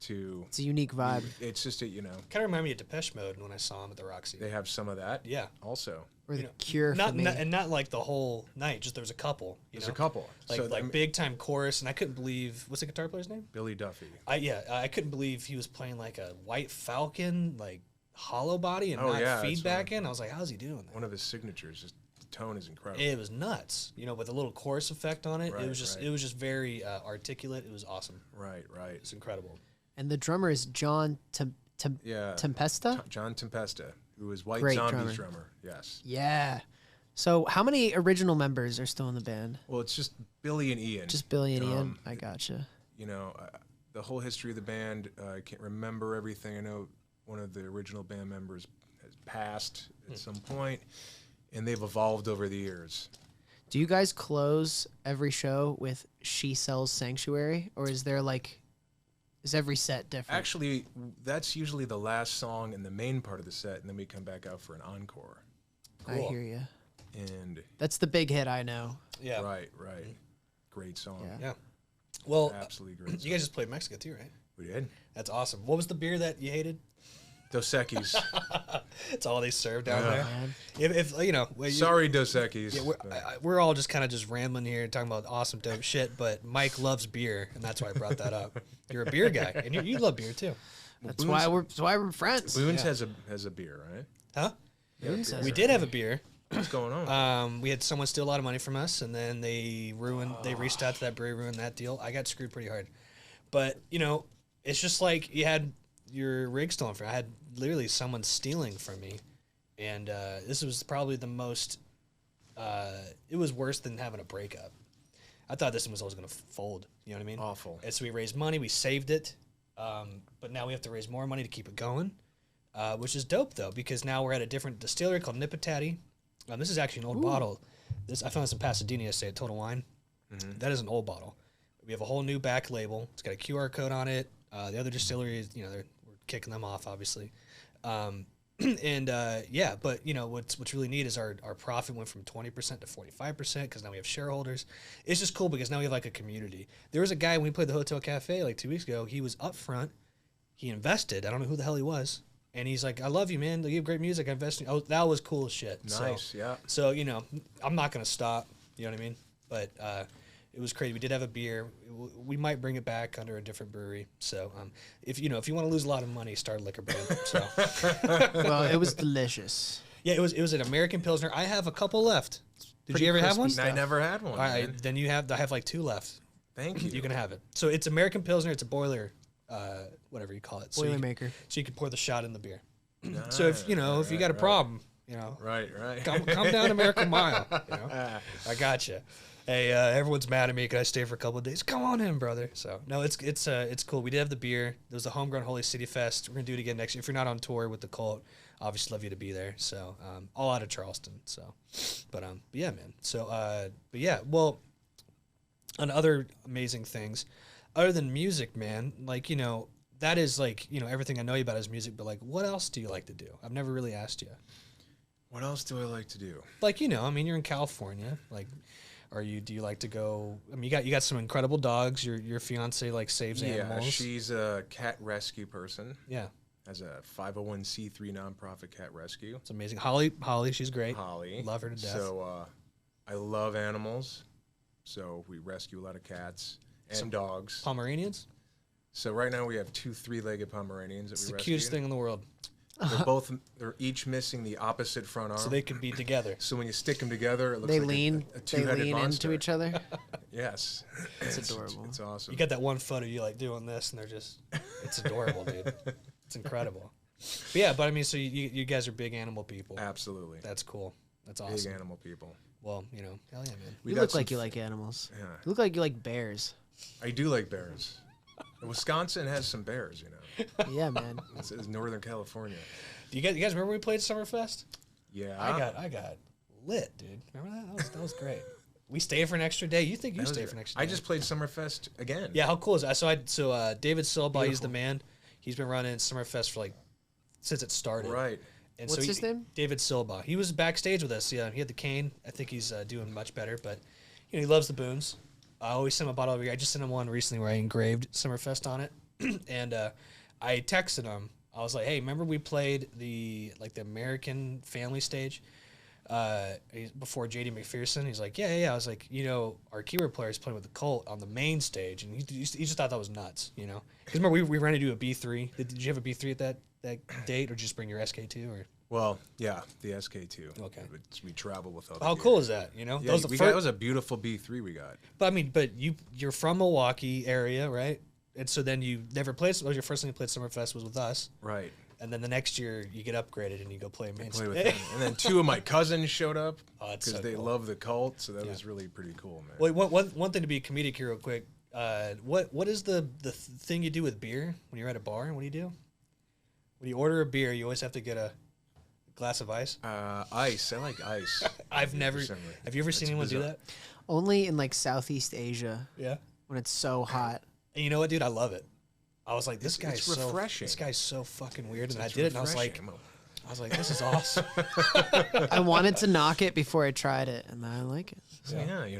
Speaker 2: to.
Speaker 1: It's a unique vibe.
Speaker 2: It's just
Speaker 3: Kind of remind me of Depeche Mode when I saw them at the Roxy.
Speaker 2: they have some of that.
Speaker 3: Yeah.
Speaker 2: Also,
Speaker 1: Or the
Speaker 3: You know,
Speaker 1: Cure for me.
Speaker 3: and not like the whole night. Just there was a couple.
Speaker 2: there's a couple.
Speaker 3: Like
Speaker 2: So, I mean,
Speaker 3: big time chorus, and I couldn't believe what's the guitar player's name?
Speaker 2: Billy Duffy.
Speaker 3: I couldn't believe he was playing like a White Falcon, like hollow body and
Speaker 2: Oh,
Speaker 3: not
Speaker 2: yeah, that's
Speaker 3: feedback
Speaker 2: one-
Speaker 3: in. I was like, how's he doing that?
Speaker 2: One of his signatures. Just the tone is incredible.
Speaker 3: It was nuts, you know, with a little chorus effect on it.
Speaker 2: Right,
Speaker 3: it was just
Speaker 2: right.
Speaker 3: it was just very articulate. It was awesome.
Speaker 2: Right.
Speaker 3: It's incredible.
Speaker 1: And the drummer is John
Speaker 2: Yeah.
Speaker 1: Tempesta.
Speaker 2: John Tempesta, who was White
Speaker 1: Great
Speaker 2: Zombie's
Speaker 1: drummer.
Speaker 2: drummer. Yes.
Speaker 1: Yeah. So how many original members are still in the band?
Speaker 2: Well, it's just Billy and Ian.
Speaker 1: Just Billy and Ian.
Speaker 2: Um,
Speaker 1: I gotcha.
Speaker 2: You know, the whole history of the band, I can't remember everything. I know one of the original band members has passed at some point, and they've evolved over the years.
Speaker 1: Do you guys close every show with "She Sells Sanctuary," or is there like, is every set different?
Speaker 2: Actually, that's usually the last song in the main part of the set, and then we come back out for an encore.
Speaker 1: I
Speaker 3: Cool.
Speaker 1: hear you.
Speaker 2: And
Speaker 1: That's the big hit, I know.
Speaker 3: Yeah.
Speaker 2: right, great song.
Speaker 1: Yeah.
Speaker 3: Yeah. Well,
Speaker 2: Absolutely great.
Speaker 3: you
Speaker 2: Song.
Speaker 3: guys just played Mexico too, right?
Speaker 2: We did.
Speaker 3: That's awesome. What was the beer that you hated?
Speaker 2: Dos Equis.
Speaker 3: It's all they serve down
Speaker 2: Yeah.
Speaker 3: there.
Speaker 1: Man.
Speaker 3: If you know, well,
Speaker 2: Sorry, Dos Equis.
Speaker 3: Yeah,
Speaker 2: but-
Speaker 3: we're all just kind of just rambling here, talking about awesome, dope shit. But Mike loves beer, and that's why I brought that up. You're a beer guy, and you love beer too,
Speaker 1: That's why we're friends.
Speaker 2: Boone's
Speaker 3: Yeah.
Speaker 2: has a beer, right?
Speaker 3: huh?
Speaker 1: Boone's has
Speaker 3: We
Speaker 1: a
Speaker 3: did have a beer.
Speaker 2: What's going on?
Speaker 3: We had someone steal a lot of money from us, and then they reached out to that brewery, ruined that deal. I got screwed pretty hard, but you know, it's just like you had your rig stolen from. I had literally someone stealing from me, and this was probably the most. It was worse than having a breakup. I thought this one was always going to fold. You know what I mean?
Speaker 2: Awful.
Speaker 3: And so we raised money, we saved it, but now we have to raise more money to keep it going, which is dope though, because now we're at a different distillery called Nipatati. This is actually an old bottle. I found this in Pasadena yesterday at Total Wine. That is an old bottle. We have a whole new back label. It's got a QR code on it. The other distilleries, you know, we're kicking them off, obviously. Yeah, but you know what's really neat is our profit went from 20% to 45% because now we have shareholders. It's just cool because now we have like a community. There was a guy when we played the Hotel Cafe like 2 weeks ago. He was up front. He invested. I don't know who the hell he was. And he's like, I love you, man. You have great music. I invest in you. Oh, that was cool as shit.
Speaker 2: Nice, yeah.
Speaker 3: So, you know, I'm not going to stop. You know what I mean? But it was crazy. We did have a beer. We might bring it back under a different brewery. So, if you want to lose a lot of money, start a liquor brand. So,
Speaker 1: Well, it was delicious.
Speaker 3: yeah, it was an American Pilsner. I have a couple left. Did you ever have one?
Speaker 2: I never had one.
Speaker 3: All right,
Speaker 2: man.
Speaker 3: then I have like 2 left.
Speaker 2: Thank you.
Speaker 3: You can have it. So it's American Pilsner. It's a boiler, whatever you call it. So you can-
Speaker 1: Boilermaker.
Speaker 3: So you can pour the shot in the beer.
Speaker 2: Nice.
Speaker 3: So if you got a problem, you know,
Speaker 2: Right.
Speaker 3: come down to Miracle Mile. You know, I got you. Hey, everyone's mad at me. Can I stay for a couple of days? Come on in, brother. So no, it's cool. We did have the beer. There was the Homegrown Holy City Fest. We're gonna do it again next year. If you're not on tour with the cult, obviously love you to be there. So all out of Charleston. So, but yeah, man. So but yeah, well, on other amazing things, other than music, man. Like you know, that is like you know everything I know you about is music. But like, what else do you like to do? I've never really asked you.
Speaker 2: What else do I like to do?
Speaker 3: Like you know, I mean, you're in California. Like, do you like to go? I mean, you got some incredible dogs. Your fiance like saves animals.
Speaker 2: She's a cat rescue person.
Speaker 3: Yeah,
Speaker 2: Has a 501c3 nonprofit cat rescue.
Speaker 3: it's amazing. Holly, she's great.
Speaker 2: Holly.
Speaker 3: Love her to death.
Speaker 2: So I love animals. So we rescue a lot of cats and dogs.
Speaker 3: Pomeranians.
Speaker 2: So right now we have 2 3-legged Pomeranians that
Speaker 3: It's
Speaker 2: we
Speaker 3: the
Speaker 2: rescue.
Speaker 3: cutest thing in the world.
Speaker 2: they're each missing the opposite front arm.
Speaker 3: So they can be together.
Speaker 2: So when you stick them together, it looks
Speaker 1: They
Speaker 2: like
Speaker 1: lean.
Speaker 2: a
Speaker 1: They
Speaker 2: two-headed
Speaker 1: lean
Speaker 2: monster.
Speaker 1: into each other.
Speaker 2: Yes,
Speaker 1: It's adorable.
Speaker 2: It's awesome.
Speaker 3: You got that one photo you like doing this, and they're just, it's adorable, dude. It's incredible. But yeah, but I mean, so you guys are big animal people.
Speaker 2: Absolutely.
Speaker 3: That's cool. That's
Speaker 2: Big
Speaker 3: awesome.
Speaker 2: animal people.
Speaker 3: Well, you know, hell yeah, man.
Speaker 1: You look like you like animals.
Speaker 2: Yeah.
Speaker 1: You look like you like bears.
Speaker 2: I do like bears. Wisconsin has some bears, you know.
Speaker 1: Yeah, man.
Speaker 2: It's Northern California.
Speaker 3: Do you guys remember when we played Summerfest?
Speaker 2: Yeah.
Speaker 3: I got lit, dude. Remember that? That was great. We stayed for an extra day. You think you stayed for an extra day?
Speaker 2: I just played Summerfest again.
Speaker 3: Yeah, how cool is that? So David Silba, he's the man. He's been running Summerfest for since it started.
Speaker 2: Right.
Speaker 3: And
Speaker 1: What's his name?
Speaker 3: David Silba. He was backstage with us. Yeah, he had the cane. I think he's doing much better, but he loves the Boones. I always send him a bottle every year. I just sent him one recently where I engraved Summerfest on it, and I texted him. I was like, "Hey, remember we played the American Family stage before JD McPherson?" He's like, "Yeah." I was like, our keyboard player is playing with the Cult on the main stage, and he just thought that was nuts, Because remember we ran to do a B3. Did you have a B3 at that date, or just bring your SK2 or?
Speaker 2: Well, yeah, the SK2.
Speaker 3: Okay.
Speaker 2: We travel with all the
Speaker 3: How
Speaker 2: gear.
Speaker 3: cool is that?
Speaker 2: Yeah,
Speaker 3: That
Speaker 2: was a beautiful B3 we got.
Speaker 3: But I mean, you're from Milwaukee area, right? And so then you never played. Your first time you played Summerfest was with us,
Speaker 2: Right.
Speaker 3: and then the next year you get upgraded and you go play main
Speaker 2: Play with
Speaker 3: stage.
Speaker 2: them. And then two of my cousins showed up
Speaker 3: Oh, that's
Speaker 2: because
Speaker 3: so
Speaker 2: they
Speaker 3: cool.
Speaker 2: love the Cult, so that was really pretty cool, man.
Speaker 3: Wait, one thing to be comedic here, real quick. What is the thing you do with beer when you're at a bar? What do you do? When you order a beer, you always have to get a glass of ice.
Speaker 2: Ice. I like ice.
Speaker 3: Have you ever
Speaker 2: That's
Speaker 3: seen anyone do
Speaker 2: bizarre.
Speaker 3: that?
Speaker 1: Only in Southeast Asia
Speaker 3: Yeah.
Speaker 1: when it's so hot.
Speaker 3: And you know what, dude? I love it. I was like, this
Speaker 2: It's
Speaker 3: guy's so
Speaker 2: refreshing.
Speaker 3: This guy's so fucking weird, and I
Speaker 2: It's
Speaker 3: did it, and I was like,
Speaker 2: refreshing.
Speaker 3: this is awesome.
Speaker 1: I wanted to knock it before I tried it, and I like it.
Speaker 2: Yeah, you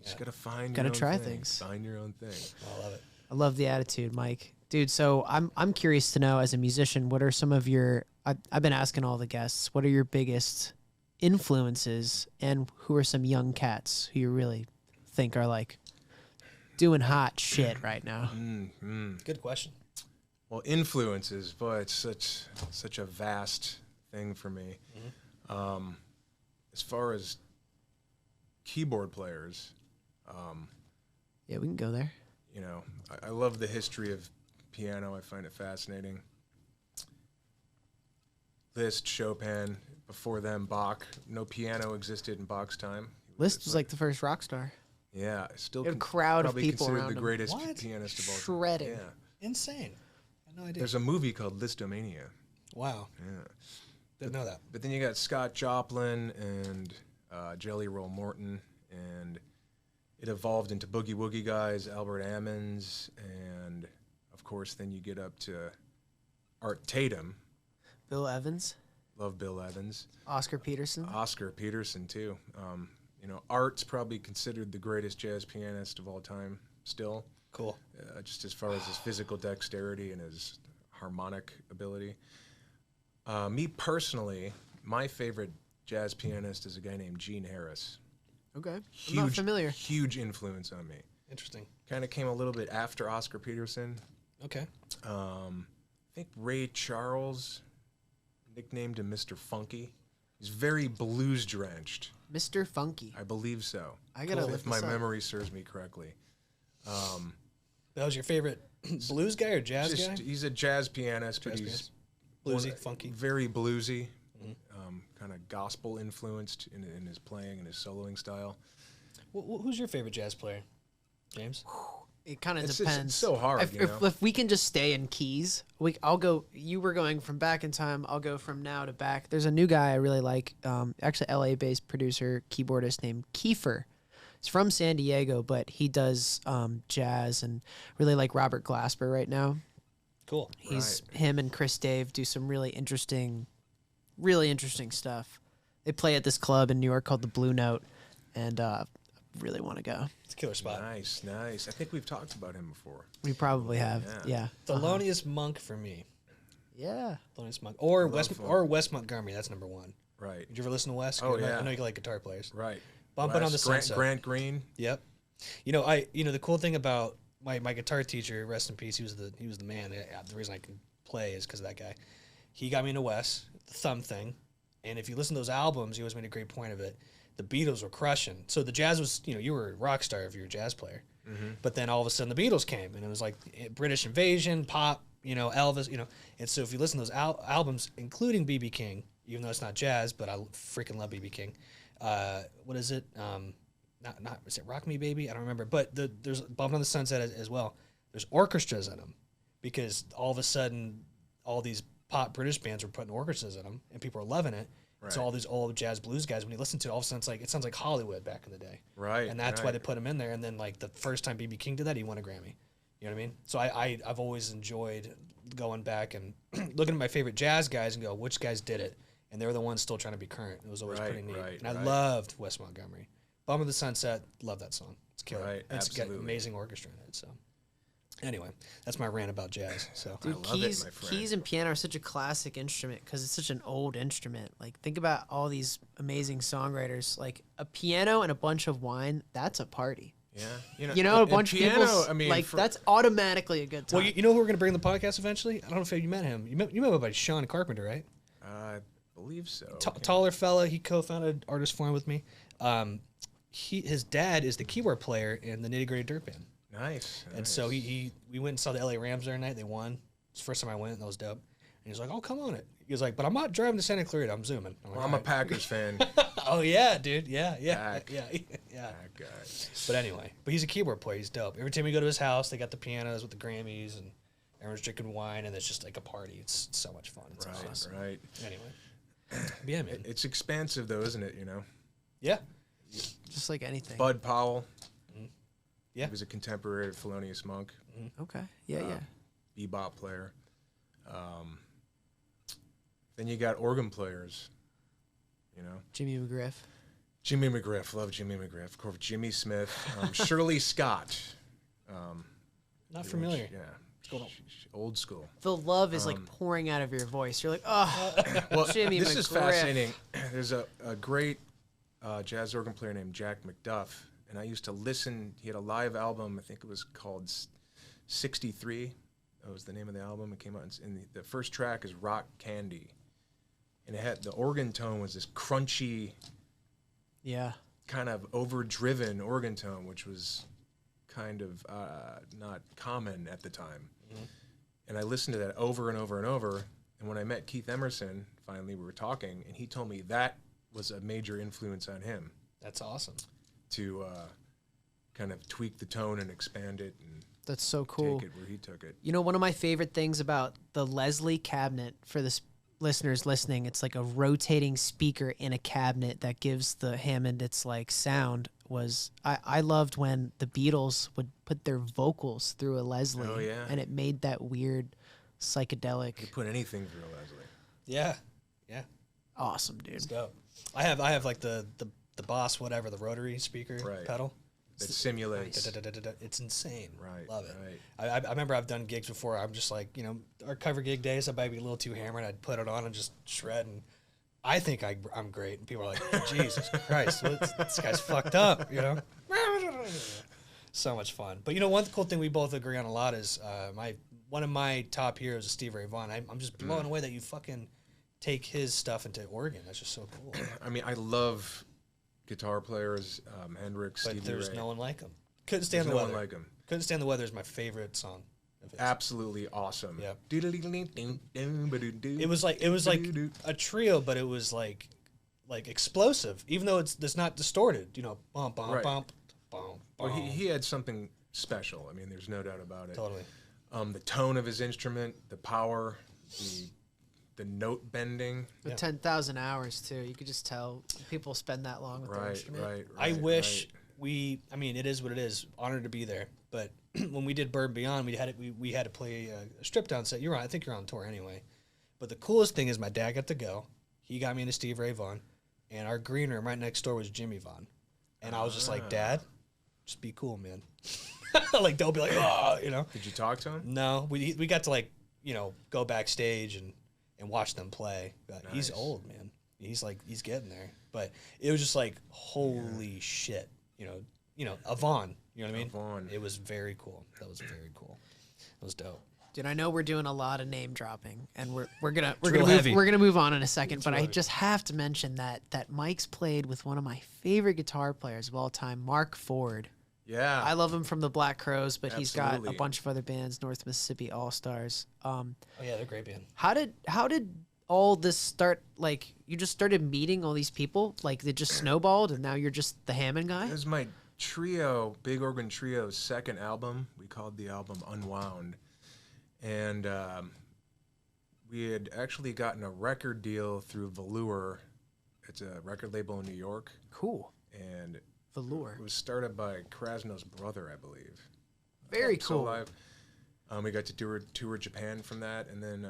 Speaker 2: just gotta find.
Speaker 1: Gotta
Speaker 2: your own
Speaker 1: try
Speaker 2: thing.
Speaker 1: things.
Speaker 2: Find your own thing.
Speaker 3: I love it.
Speaker 1: I love the attitude, Mike. Dude, so I'm curious to know, as a musician, what are some of your I've been asking all the guests, what are your biggest influences, and who are some young cats who you really think are doing hot shit right now?
Speaker 3: Good question.
Speaker 2: Well, influences, boy, it's such a vast thing for me. As far as keyboard players,
Speaker 1: Yeah, we can go there.
Speaker 2: I love the history of piano. I find it fascinating. Liszt, Chopin, before them Bach. No piano existed in Bach's time.
Speaker 1: Liszt was the first rock star.
Speaker 2: Yeah, still
Speaker 1: He had a crowd of
Speaker 2: probably
Speaker 1: people
Speaker 2: considered
Speaker 1: around
Speaker 2: the
Speaker 1: him.
Speaker 2: greatest
Speaker 3: What?
Speaker 2: pianist of all time.
Speaker 1: Shredding.
Speaker 2: Yeah.
Speaker 3: Insane. I had no idea.
Speaker 2: There's a movie called Listomania.
Speaker 3: Wow.
Speaker 2: Yeah.
Speaker 3: Didn't know that.
Speaker 2: But then you got Scott Joplin and Jelly Roll Morton, and it evolved into Boogie Woogie guys, Albert Ammons, and of course then you get up to Art Tatum.
Speaker 1: Bill Evans,
Speaker 2: Love Bill Evans.
Speaker 1: Oscar Peterson.
Speaker 2: Oscar Peterson too. Art's probably considered the greatest jazz pianist of all time still,
Speaker 3: Cool.
Speaker 2: just as far as his physical dexterity and his harmonic ability. Me personally, my favorite jazz pianist is a guy named Gene Harris.
Speaker 1: Okay. I'm not familiar.
Speaker 2: Huge influence on me.
Speaker 3: Interesting.
Speaker 2: Kind of came a little bit after Oscar Peterson.
Speaker 3: Okay.
Speaker 2: I think Ray Charles nicknamed him Mr. Funky. He's very blues drenched.
Speaker 1: Mr. Funky.
Speaker 2: I believe so.
Speaker 1: I gotta look
Speaker 2: if my
Speaker 1: this up.
Speaker 2: memory serves me correctly.
Speaker 3: That was your favorite blues guy or jazz guy?
Speaker 2: He's a jazz pianist, but
Speaker 3: Jazz
Speaker 2: he's
Speaker 3: Bluesy, funky.
Speaker 2: very bluesy, kind of gospel influenced in his playing and his soloing style.
Speaker 3: Who's your favorite jazz player, James?
Speaker 1: It kind of
Speaker 2: It's
Speaker 1: depends.
Speaker 2: so hard,
Speaker 1: If we can just stay in keys, I'll go. You were going from back in time. I'll go from now to back. There's a new guy I really like. Actually, LA-based producer, keyboardist named Kiefer. He's from San Diego, but he does jazz and really like Robert Glasper right now.
Speaker 3: Cool.
Speaker 1: Him and Chris Dave do some really interesting stuff. They play at this club in New York called the Blue Note, and really want to go.
Speaker 3: It's a killer spot.
Speaker 2: Nice. I think we've talked about him before.
Speaker 1: We probably have. Yeah.
Speaker 3: Thelonious Monk for me.
Speaker 1: Yeah.
Speaker 3: Thelonious Monk. Or
Speaker 2: Love
Speaker 3: Wes Montgomery. That's number one.
Speaker 2: Right.
Speaker 3: Did you ever listen to Wes?
Speaker 2: Oh, yeah.
Speaker 3: I know you like guitar players.
Speaker 2: Right.
Speaker 3: Bumping on the Sunset.
Speaker 2: Grant Green.
Speaker 3: Yep. The cool thing about my guitar teacher, rest in peace, he was the man. The reason I can play is because of that guy. he got me into Wes, the Thumb Thing. And if you listen to those albums, he always made a great point of it. The Beatles were crushing. So the jazz was, you were a rock star if you were a jazz player. But then all of a sudden the Beatles came, and it was like British Invasion, pop, Elvis, And so if you listen to those albums, including B.B. King, even though it's not jazz, but I freaking love B.B. King. What is it? Is it Rock Me Baby? I don't remember. But there's Bumpin' on the Sunset as well. There's orchestras in them because all of a sudden all these pop British bands were putting orchestras in them, and people are loving it. Right. So all these old jazz blues guys, when you listen to it, all of a sudden it sounds like Hollywood back in the day.
Speaker 2: Right.
Speaker 3: And that's why they put him in there. And then like the first time B.B. King did that, he won a Grammy. You know what I mean? So I've always enjoyed going back and looking at my favorite jazz guys and go, which guys did it? And they're the ones still trying to be current. It was always pretty neat. And I loved Wes Montgomery. Bum of the Sunset, love that song. It's killer.
Speaker 2: Right,
Speaker 3: it's
Speaker 2: absolutely.
Speaker 3: got amazing orchestra in it. So anyway, that's my rant about jazz. So
Speaker 1: Dude,
Speaker 2: I love it, my friend.
Speaker 1: keys and piano are such a classic instrument because it's such an old instrument. Like, think about all these amazing songwriters. Like, a piano and a bunch of wine, that's a party.
Speaker 2: Yeah.
Speaker 1: A bunch of
Speaker 2: piano,
Speaker 1: people,
Speaker 2: I mean,
Speaker 1: that's automatically a good time.
Speaker 3: well, you know who we're going to bring on the podcast eventually? I don't know if you met him. You met my buddy Sean Carpenter, right?
Speaker 2: I believe so.
Speaker 3: Taller fella. He co-founded Artist Forum with me. His dad is the keyboard player in the Nitty Gritty Dirt Band.
Speaker 2: Nice.
Speaker 3: And so we went and saw the LA Rams the other night. They won. It's the first time I went, and that was dope. And he's like, "Oh, come on it." He was like, "But I'm not driving to Santa Clarita. I'm zooming." I'm, like,
Speaker 2: Well, I'm a Packers fan.
Speaker 3: Oh yeah, dude. Yeah.
Speaker 2: Pack.
Speaker 3: Yeah.
Speaker 2: That guy.
Speaker 3: But anyway, he's a keyboard player. He's dope. Every time we go to his house, they got the pianos with the Grammys, and everyone's drinking wine, and it's just like a party. It's so much fun. It's awesome.
Speaker 2: Right.
Speaker 3: Anyway, yeah, man.
Speaker 2: It's expansive though, isn't it?
Speaker 3: Yeah.
Speaker 1: Just like anything.
Speaker 2: Bud Powell.
Speaker 3: Yeah.
Speaker 2: He was a contemporary of Thelonious Monk.
Speaker 1: Okay. Yeah.
Speaker 2: Bebop player. Then you got organ players.
Speaker 1: Jimmy McGriff.
Speaker 2: Jimmy McGriff. Love Jimmy McGriff. Of course, Jimmy Smith. Shirley Scott.
Speaker 3: Not familiar.
Speaker 2: Yeah.
Speaker 3: What's going on?
Speaker 2: Old school.
Speaker 1: The love is like pouring out of your voice. You're like, oh,
Speaker 2: Well,
Speaker 1: Jimmy
Speaker 2: this
Speaker 1: McGriff.
Speaker 2: is fascinating. There's a great jazz organ player named Jack McDuff, and I used to listen. He had a live album. I think it was called 63. That was the name of the album. It came out, and the first track is Rock Candy, and it had the organ tone was this crunchy, kind of overdriven organ tone, which was kind of not common at the time. And I listened to that over and over and over. And when I met Keith Emerson, finally we were talking, and he told me that was a major influence on him.
Speaker 3: That's awesome.
Speaker 2: To kind of tweak the tone and expand it and
Speaker 1: That's so cool.
Speaker 2: take it where he took it.
Speaker 1: One of my favorite things about the Leslie cabinet, for the listeners listening, it's like a rotating speaker in a cabinet that gives the Hammond its like sound. I loved when the Beatles would put their vocals through a Leslie.
Speaker 2: Oh, yeah.
Speaker 1: And it made that weird psychedelic.
Speaker 2: You put anything through a Leslie.
Speaker 3: Yeah.
Speaker 1: Awesome, dude.
Speaker 3: It's dope. I have like the Boss whatever, the rotary speaker pedal.
Speaker 2: That simulates.
Speaker 3: It's insane.
Speaker 2: Right.
Speaker 3: Love it.
Speaker 2: Right.
Speaker 3: I remember I've done gigs before. I'm just like, our cover gig days, I might be a little too hammered. I'd put it on and just shred, and I think I'm great. And people are like, Jesus Christ, this guy's fucked up, So much fun. But one cool thing we both agree on a lot is one of my top heroes is Steve Ray Vaughan. I'm just blown away that you fucking take his stuff into organ. That's just so cool.
Speaker 2: I mean, I love guitar players, Hendrix,
Speaker 3: But
Speaker 2: Stevie
Speaker 3: there's
Speaker 2: Ray.
Speaker 3: no one like him. Couldn't stand
Speaker 2: There's
Speaker 3: the
Speaker 2: no
Speaker 3: weather.
Speaker 2: one like him.
Speaker 3: Couldn't stand the weather is my favorite song of his.
Speaker 2: Absolutely awesome.
Speaker 3: Yep.
Speaker 2: It
Speaker 3: It was like a trio, but it was like explosive, even though it's not distorted. Bump, bump,
Speaker 2: Right.
Speaker 3: bump, bump.
Speaker 2: Well, he had something special. I mean, there's no doubt about it.
Speaker 3: Totally.
Speaker 2: The tone of his instrument, the power, the note bending.
Speaker 1: With 10,000 hours too, you could just tell people spend that long with their instrument.
Speaker 2: Right.
Speaker 3: I wish it is what it is. Honored to be there, but when we did Bourbon Beyond, we had to play a strip down set. I think you're on tour anyway. But the coolest thing is my dad got to go. He got me into Steve Ray Vaughan, and our green room right next door was Jimmy Vaughan, and I was just like, Dad, just be cool, man. Like, don't be like, oh,
Speaker 2: Did you talk to him?
Speaker 3: No, we got to go backstage and watch them play. But
Speaker 2: Nice.
Speaker 3: He's old, man. He's getting there. But it was just like, holy shit, a Vaughn. You know what I mean?
Speaker 2: Vaughn.
Speaker 3: It was very cool. That was very cool. It was dope.
Speaker 1: Dude, I know we're doing a lot of name dropping, and we're
Speaker 3: real heavy.
Speaker 1: gonna move on in a second.
Speaker 2: It's
Speaker 1: But I
Speaker 2: heavy.
Speaker 1: just have to mention that Mike's played with one of my favorite guitar players of all time, Mark Ford.
Speaker 2: Yeah.
Speaker 1: I love him from the Black Crows, but he's got a
Speaker 2: Absolutely.
Speaker 1: bunch of other bands, North Mississippi All Stars.
Speaker 3: Oh yeah, they're a great band.
Speaker 1: How did all this start? Like, you just started meeting all these people, like they just snowballed, and now you're just the Hammond guy.
Speaker 2: It was my trio, Big Organ Trio's second album. We called the album Unwound. And we had actually gotten a record deal through Velour. It's a record label in New York.
Speaker 1: Cool.
Speaker 2: And
Speaker 1: Velour.
Speaker 2: it was started by Krasno's brother, I believe.
Speaker 1: Very
Speaker 2: So
Speaker 1: cool.
Speaker 2: live. We got to tour Japan from that. And then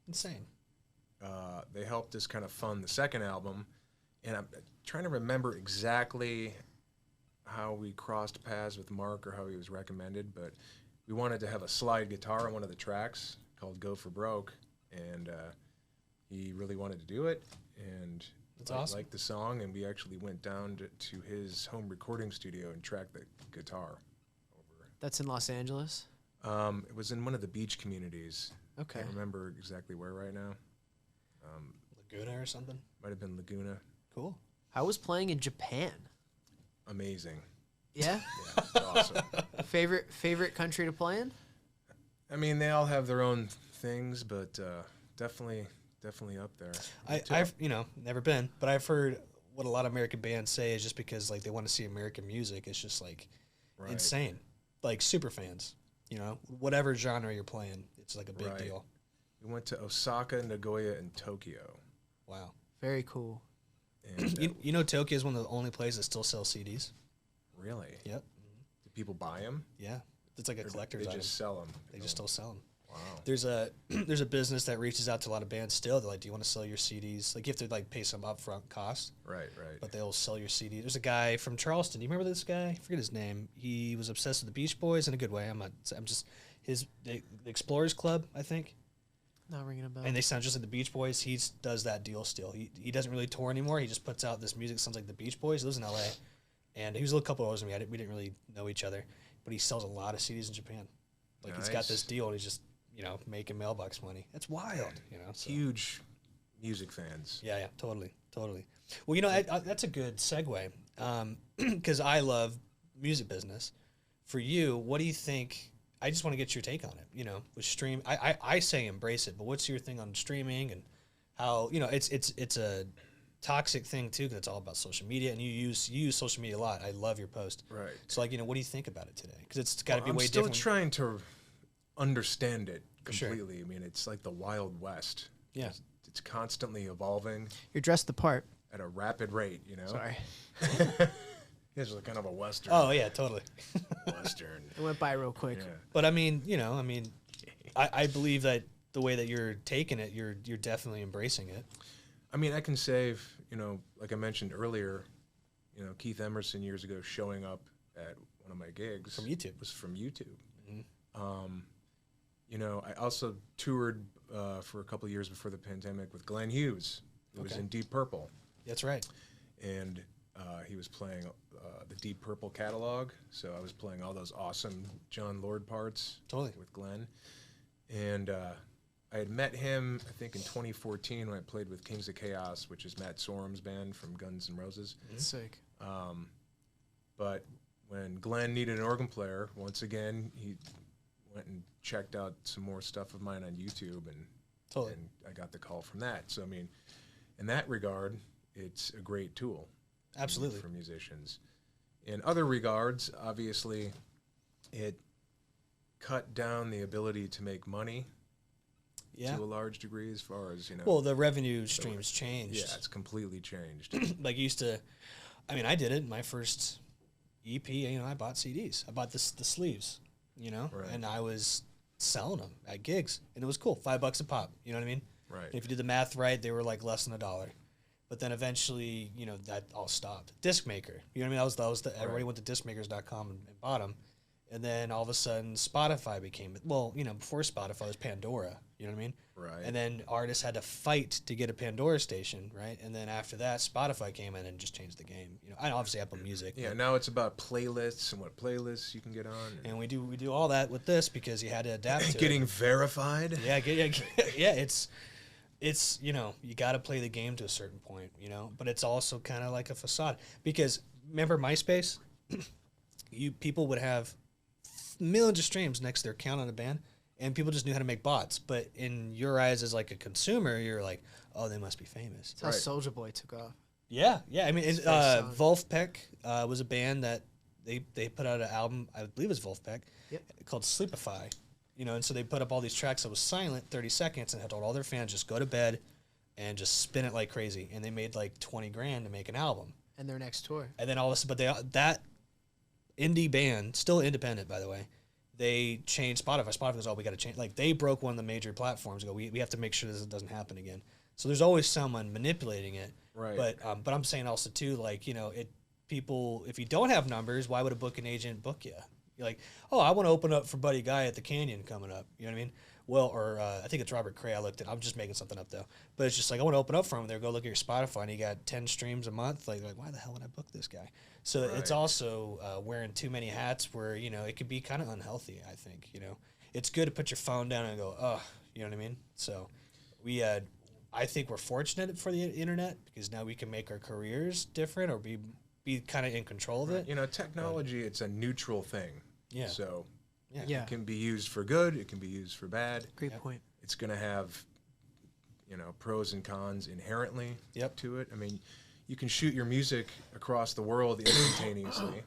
Speaker 3: Insane.
Speaker 2: they helped us kind of fund the second album. And I'm trying to remember exactly how we crossed paths with Mark or how he was recommended, but we wanted to have a slide guitar on one of the tracks called Go for Broke, and he really wanted to do it, and
Speaker 3: That's
Speaker 2: I
Speaker 3: awesome.
Speaker 2: liked the song, and we actually went down to his home recording studio and tracked the guitar over.
Speaker 1: That's in Los Angeles.
Speaker 2: It was in one of the beach communities.
Speaker 1: Okay.
Speaker 2: Can't remember exactly where right now.
Speaker 3: Laguna or something.
Speaker 2: Might have been Laguna.
Speaker 3: Cool.
Speaker 1: How was playing in Japan?
Speaker 2: Amazing.
Speaker 1: Yeah.
Speaker 2: Yeah, it's awesome.
Speaker 1: Favorite country to play in?
Speaker 2: I mean, they all have their own things, but definitely up there.
Speaker 3: I've never been, but I've heard what a lot of American bands say is just because like they want to see American music. It's just like
Speaker 2: Right.
Speaker 3: insane, like super fans. Whatever genre you're playing, it's like a big
Speaker 2: Right.
Speaker 3: deal.
Speaker 2: We went to Osaka, Nagoya, and Tokyo.
Speaker 3: Wow.
Speaker 1: Very cool.
Speaker 2: And
Speaker 3: Tokyo is one of the only places that still sell CDs.
Speaker 2: really,
Speaker 3: Yep.
Speaker 2: do people buy them?
Speaker 3: Yeah. It's like a collector's
Speaker 2: They
Speaker 3: item.
Speaker 2: just sell them.
Speaker 3: They just still sell them.
Speaker 2: Wow.
Speaker 3: There's a business that reaches out to a lot of bands still. They're like, do you want to sell your CDs? Like you have to like pay some upfront cost,
Speaker 2: Right.
Speaker 3: but they'll sell your CD. There's a guy from Charleston. Do you remember this guy? I forget his name. He was obsessed with the Beach Boys in a good way. I'm just the Explorers Club, I think.
Speaker 1: Not ringing a bell.
Speaker 3: And they sound just like the Beach Boys. He does that deal still. He doesn't really tour anymore. He just puts out this music that sounds like the Beach Boys. He lives in L.A. And he was a couple older than me. We didn't really know each other. But he sells a lot of CDs in Japan. Like he's got
Speaker 2: Nice.
Speaker 3: this deal and he's just, making mailbox money. That's wild, so.
Speaker 2: Huge music fans.
Speaker 3: Yeah, totally. Well, that's a good segue because I love music business. For you, what do you think? I just want to get your take on it. With stream, I say embrace it, but what's your thing on streaming and how it's a toxic thing too because it's all about social media and you use social media a lot. I love your post.
Speaker 2: Right.
Speaker 3: So what do you think about it today? Because it's got to be
Speaker 2: I'm
Speaker 3: way
Speaker 2: still
Speaker 3: different.
Speaker 2: trying to understand it
Speaker 3: Sure.
Speaker 2: completely. I mean, it's like the Wild West.
Speaker 3: Yeah.
Speaker 2: It's constantly evolving
Speaker 1: You're dressed the part.
Speaker 2: at a rapid rate.
Speaker 1: Sorry.
Speaker 2: It's like kind of a Western.
Speaker 3: Oh yeah, totally.
Speaker 2: Western.
Speaker 1: It went by real quick.
Speaker 2: Yeah.
Speaker 3: But I believe that the way that you're taking it, you're definitely embracing it.
Speaker 2: I mean, I can say, like I mentioned earlier, Keith Emerson years ago showing up at one of my gigs
Speaker 3: From YouTube.
Speaker 2: was from YouTube.
Speaker 3: Mm-hmm.
Speaker 2: I also toured for a couple of years before the pandemic with Glenn Hughes, who was
Speaker 3: Okay.
Speaker 2: in Deep Purple,
Speaker 3: That's right.
Speaker 2: and he was playing the Deep Purple catalog. So I was playing all those awesome John Lord parts
Speaker 3: Totally.
Speaker 2: with Glenn, and I had met him, I think, in 2014 when I played with Kings of Chaos, which is Matt Sorum's band from Guns N' Roses.
Speaker 1: Sick.
Speaker 2: But when Glenn needed an organ player, once again, he went and checked out some more stuff of mine on YouTube, and
Speaker 3: Totally.
Speaker 2: and I got the call from that. So, I mean, in that regard, it's a great tool.
Speaker 3: Absolutely.
Speaker 2: For musicians. In other regards, obviously, it cut down the ability to make money
Speaker 3: Yeah.
Speaker 2: to a large degree as far as,
Speaker 3: Well, the revenue streams changed.
Speaker 2: yeah, it's completely changed.
Speaker 3: Like used to, I did it. My first EP, I bought CDs. I bought the sleeves,
Speaker 2: Right.
Speaker 3: and I was selling them at gigs, and it was cool. $5 a pop. You know what I mean?
Speaker 2: Right.
Speaker 3: And if you did the math right, they were like less than $1. But then eventually, that all stopped. Disc Maker, you know what I mean? That was everybody went to discmakers.com and bought them. And then all of a sudden, Spotify became, well, you know, before Spotify was Pandora, you know what I mean?
Speaker 2: Right.
Speaker 3: And then artists had to fight to get a Pandora station, right? And then after that, Spotify came in and just changed the game. You know, and obviously Apple Music.
Speaker 2: Yeah, now it's about playlists and what playlists you can get on.
Speaker 3: And we do all that with this because you had to adapt to
Speaker 2: Getting
Speaker 3: it.
Speaker 2: verified.
Speaker 3: Yeah, it's you know, you got to play the game to a certain point, you know, but it's also kind of like a facade because remember MySpace? People would have millions of streams next to their account on a band, and people just knew how to make bots. But in your eyes as like a consumer, you're like, oh, they must be famous.
Speaker 1: That's how Soulja Boy took off.
Speaker 3: Yeah. I mean, Wolfpack was a band that they put out an album, I believe it was Wolfpack, called Sleepify. You know, and so they put up all these tracks that was silent, 30 seconds, and had told all their fans just go to bed and just spin it like crazy. And they made like 20 grand to make an album.
Speaker 1: And their next tour.
Speaker 3: And then all of a sudden, that indie band, still independent by the way, they changed Spotify. Spotify goes, oh, we got to change. Like they broke one of the major platforms. We have to make sure this doesn't happen again. So there's always someone manipulating it.
Speaker 2: Right.
Speaker 3: But I'm saying also too, like, you know, people, if you don't have numbers, why would a booking agent book you? You're like, oh, I want to open up for Buddy Guy at the Canyon coming up. You know what I mean? Well, or I think it's Robert Cray. I'm just making something up though. But it's just like, I want to open up for him. There, go look at your Spotify, and you got 10 streams a month. Like, why the hell would I book this guy? So it's also wearing too many hats where, you know, it could be kind of unhealthy, I think. You know, it's good to put your phone down and go, oh, you know what I mean? So I think we're fortunate for the internet because now we can make our careers different or be kind of in control of it.
Speaker 2: You know, technology, it's a neutral thing.
Speaker 3: Yeah.
Speaker 2: So
Speaker 1: Yeah.
Speaker 2: it can be used for good. It can be used for bad.
Speaker 1: Great point.
Speaker 2: It's going to have, you know, pros and cons inherently to it. I mean, you can shoot your music across the world instantaneously.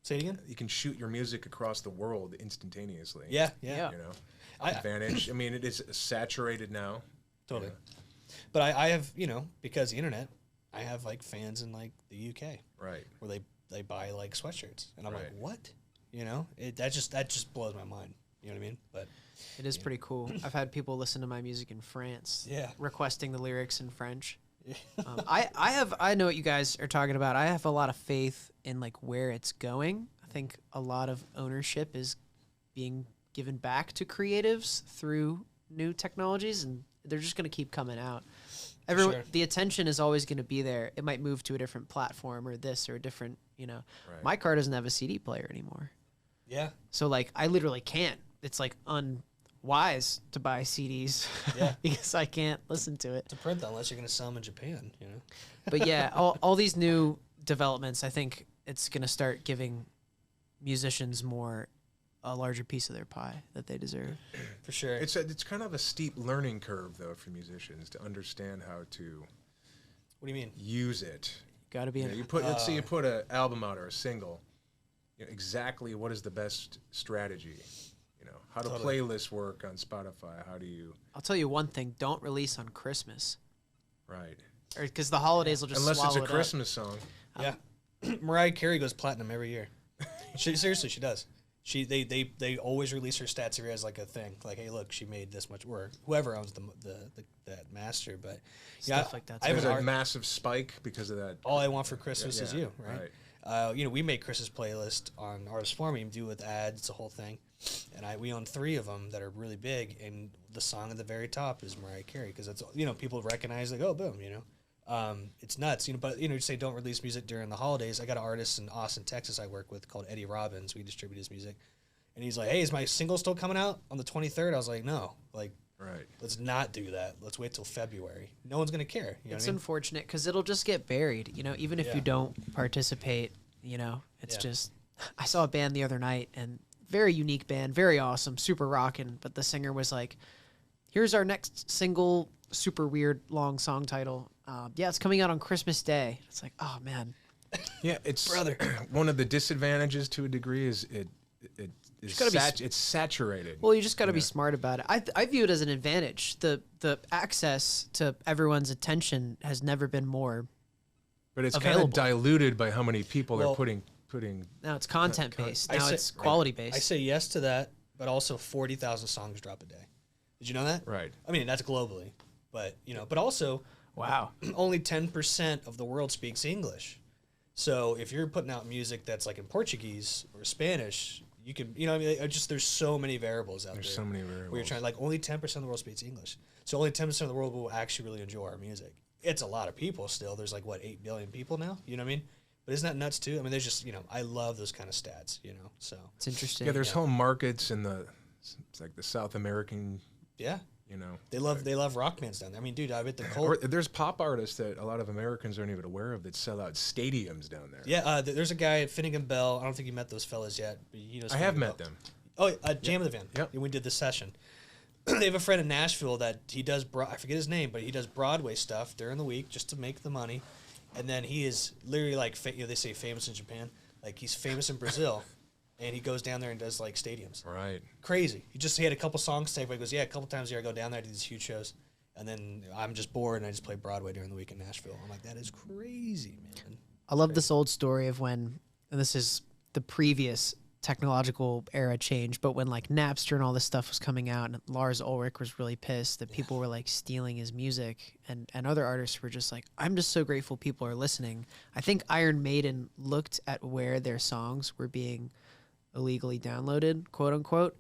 Speaker 3: Say it again?
Speaker 2: You can shoot your music across the world instantaneously.
Speaker 3: Yeah.
Speaker 2: You know, advantage. I mean, it is saturated now.
Speaker 3: Totally.
Speaker 2: You know?
Speaker 3: But I have, you know, because the internet, I have like fans in like the UK.
Speaker 2: Right.
Speaker 3: Where they buy like sweatshirts. And I'm like,
Speaker 2: Right.
Speaker 3: what? You know? That just blows my mind. You know what I mean? But
Speaker 1: It is pretty cool. I've had people listen to my music in France.
Speaker 3: Yeah.
Speaker 1: Requesting the lyrics in French. I know what you guys are talking about. I have a lot of faith in like where it's going. I think a lot of ownership is being given back to creatives through new technologies, and they're just going to keep coming out.
Speaker 3: Sure.
Speaker 1: The attention is always going to be there. It might move to a different platform or this or a different, you know.
Speaker 2: Right.
Speaker 1: My car doesn't have a CD player anymore.
Speaker 3: yeah.
Speaker 1: So like I literally can't. It's like unwise to buy CDs because I can't listen to it.
Speaker 3: To print them unless you're going to sell them in Japan, you know?
Speaker 1: But yeah, all these new developments, I think it's going to start giving musicians a larger piece of their pie that they deserve.
Speaker 3: For sure.
Speaker 2: It's kind of a steep learning curve though for musicians to understand how to
Speaker 3: What do you mean?
Speaker 2: use it.
Speaker 1: Got to be
Speaker 2: Let's say you put an album out or a single, you know, exactly what is the best strategy? You know, how do playlists work on Spotify? How do you?
Speaker 1: I'll tell you one thing: don't release on Christmas,
Speaker 2: Right.
Speaker 1: or because the holidays will just
Speaker 2: Unless it's
Speaker 1: swallow
Speaker 2: a
Speaker 1: it
Speaker 2: Christmas song.
Speaker 3: Yeah. Mariah Carey goes platinum every year. Seriously, she does. They always release her stats every year as like a thing. Like, hey, look, she made this much work. Whoever owns that master, but
Speaker 1: Stuff like that.
Speaker 3: I have
Speaker 2: There's
Speaker 3: an
Speaker 2: a
Speaker 3: art.
Speaker 2: massive spike because of that.
Speaker 3: All I Want for Christmas is
Speaker 2: Yeah,
Speaker 3: You, right? You know, we make Chris's playlist on Artist For Me, do with ads, it's a whole thing. And we own 3 of them that are really big, and the song at the very top is Mariah Carey because it's, you know, people recognize, like, oh, boom, you know. It's nuts, you know, but, you know, you say don't release music during the holidays. I got an artist in Austin, Texas I work with called Eddie Robbins. We distribute his music. And he's like, hey, is my single still coming out on the 23rd? I was like, no. Like,
Speaker 2: Right.
Speaker 3: let's not do that. Let's wait till February. No one's going to care. You know
Speaker 1: It's
Speaker 3: what I mean?
Speaker 1: unfortunate because it'll just get buried. You know, even if
Speaker 3: Yeah.
Speaker 1: you don't participate, you know, it's
Speaker 3: Yeah.
Speaker 1: just. I saw a band the other night, and very unique band, very awesome, super rockin'. But the singer was like, "Here's our next single, super weird long song title. Yeah, it's coming out on Christmas Day." It's like, oh man,
Speaker 2: Yeah, it's
Speaker 3: Brother.
Speaker 2: one of the disadvantages to a degree is it's saturated.
Speaker 1: well, you just got to be smart about it. I view it as an advantage. The access to everyone's attention has never been more.
Speaker 2: But it's kind
Speaker 1: available.
Speaker 2: of diluted by how many people
Speaker 3: Well,
Speaker 2: are putting.
Speaker 1: Now it's content based.
Speaker 3: I
Speaker 1: Now
Speaker 3: say-
Speaker 1: it's quality
Speaker 3: I
Speaker 1: based.
Speaker 3: say yes to that, but also 40,000 songs drop a day. Did you know that?
Speaker 2: Right.
Speaker 3: I mean, that's globally, but, you know, but also
Speaker 1: Wow.
Speaker 3: only 10% of the world speaks English. So if you're putting out music that's like in Portuguese or Spanish, You can, you know, what I mean, just there's so many variables out
Speaker 2: There's
Speaker 3: there.
Speaker 2: so many variables.
Speaker 3: Where you're trying, like, only 10% of the world speaks English, so only 10% of the world will actually really enjoy our music. It's a lot of people still. There's like what 8 billion people now. You know what I mean? But isn't that nuts too? I mean, there's just, you know, I love those kind of stats. You know, so
Speaker 1: It's interesting.
Speaker 2: Yeah, there's whole markets in it's like the South American.
Speaker 3: yeah.
Speaker 2: You know,
Speaker 3: They love rock bands down there. I mean, dude, I bet the
Speaker 2: or there's pop artists that a lot of Americans aren't even aware of that sell out stadiums down there.
Speaker 3: Yeah, there's a guy at Finnegan Bell. I don't think you met those fellas yet, but he knows.
Speaker 2: I have
Speaker 3: Finnegan
Speaker 2: met
Speaker 3: Bell.
Speaker 2: them.
Speaker 3: Oh, Jam of the Van.
Speaker 2: Yep.
Speaker 3: We did this session. They have a friend in Nashville that he does. I forget his name, but he does Broadway stuff during the week just to make the money, and then he is literally like, you know, they say famous in Japan, like he's famous in Brazil, and he goes down there and does like stadiums.
Speaker 2: Right.
Speaker 3: Crazy. He had a couple songs saved, but he goes, yeah, a couple times a year I go down there, I do these huge shows, and then I'm just bored and I just play Broadway during the week in Nashville. I'm like, that is crazy, man.
Speaker 1: I love this old story of when, and this is the previous technological era change, but when like Napster and all this stuff was coming out, and Lars Ulrich was really pissed that people were like stealing his music, and other artists were just like, I'm just so grateful people are listening. I think Iron Maiden looked at where their songs were being illegally downloaded, quote unquote,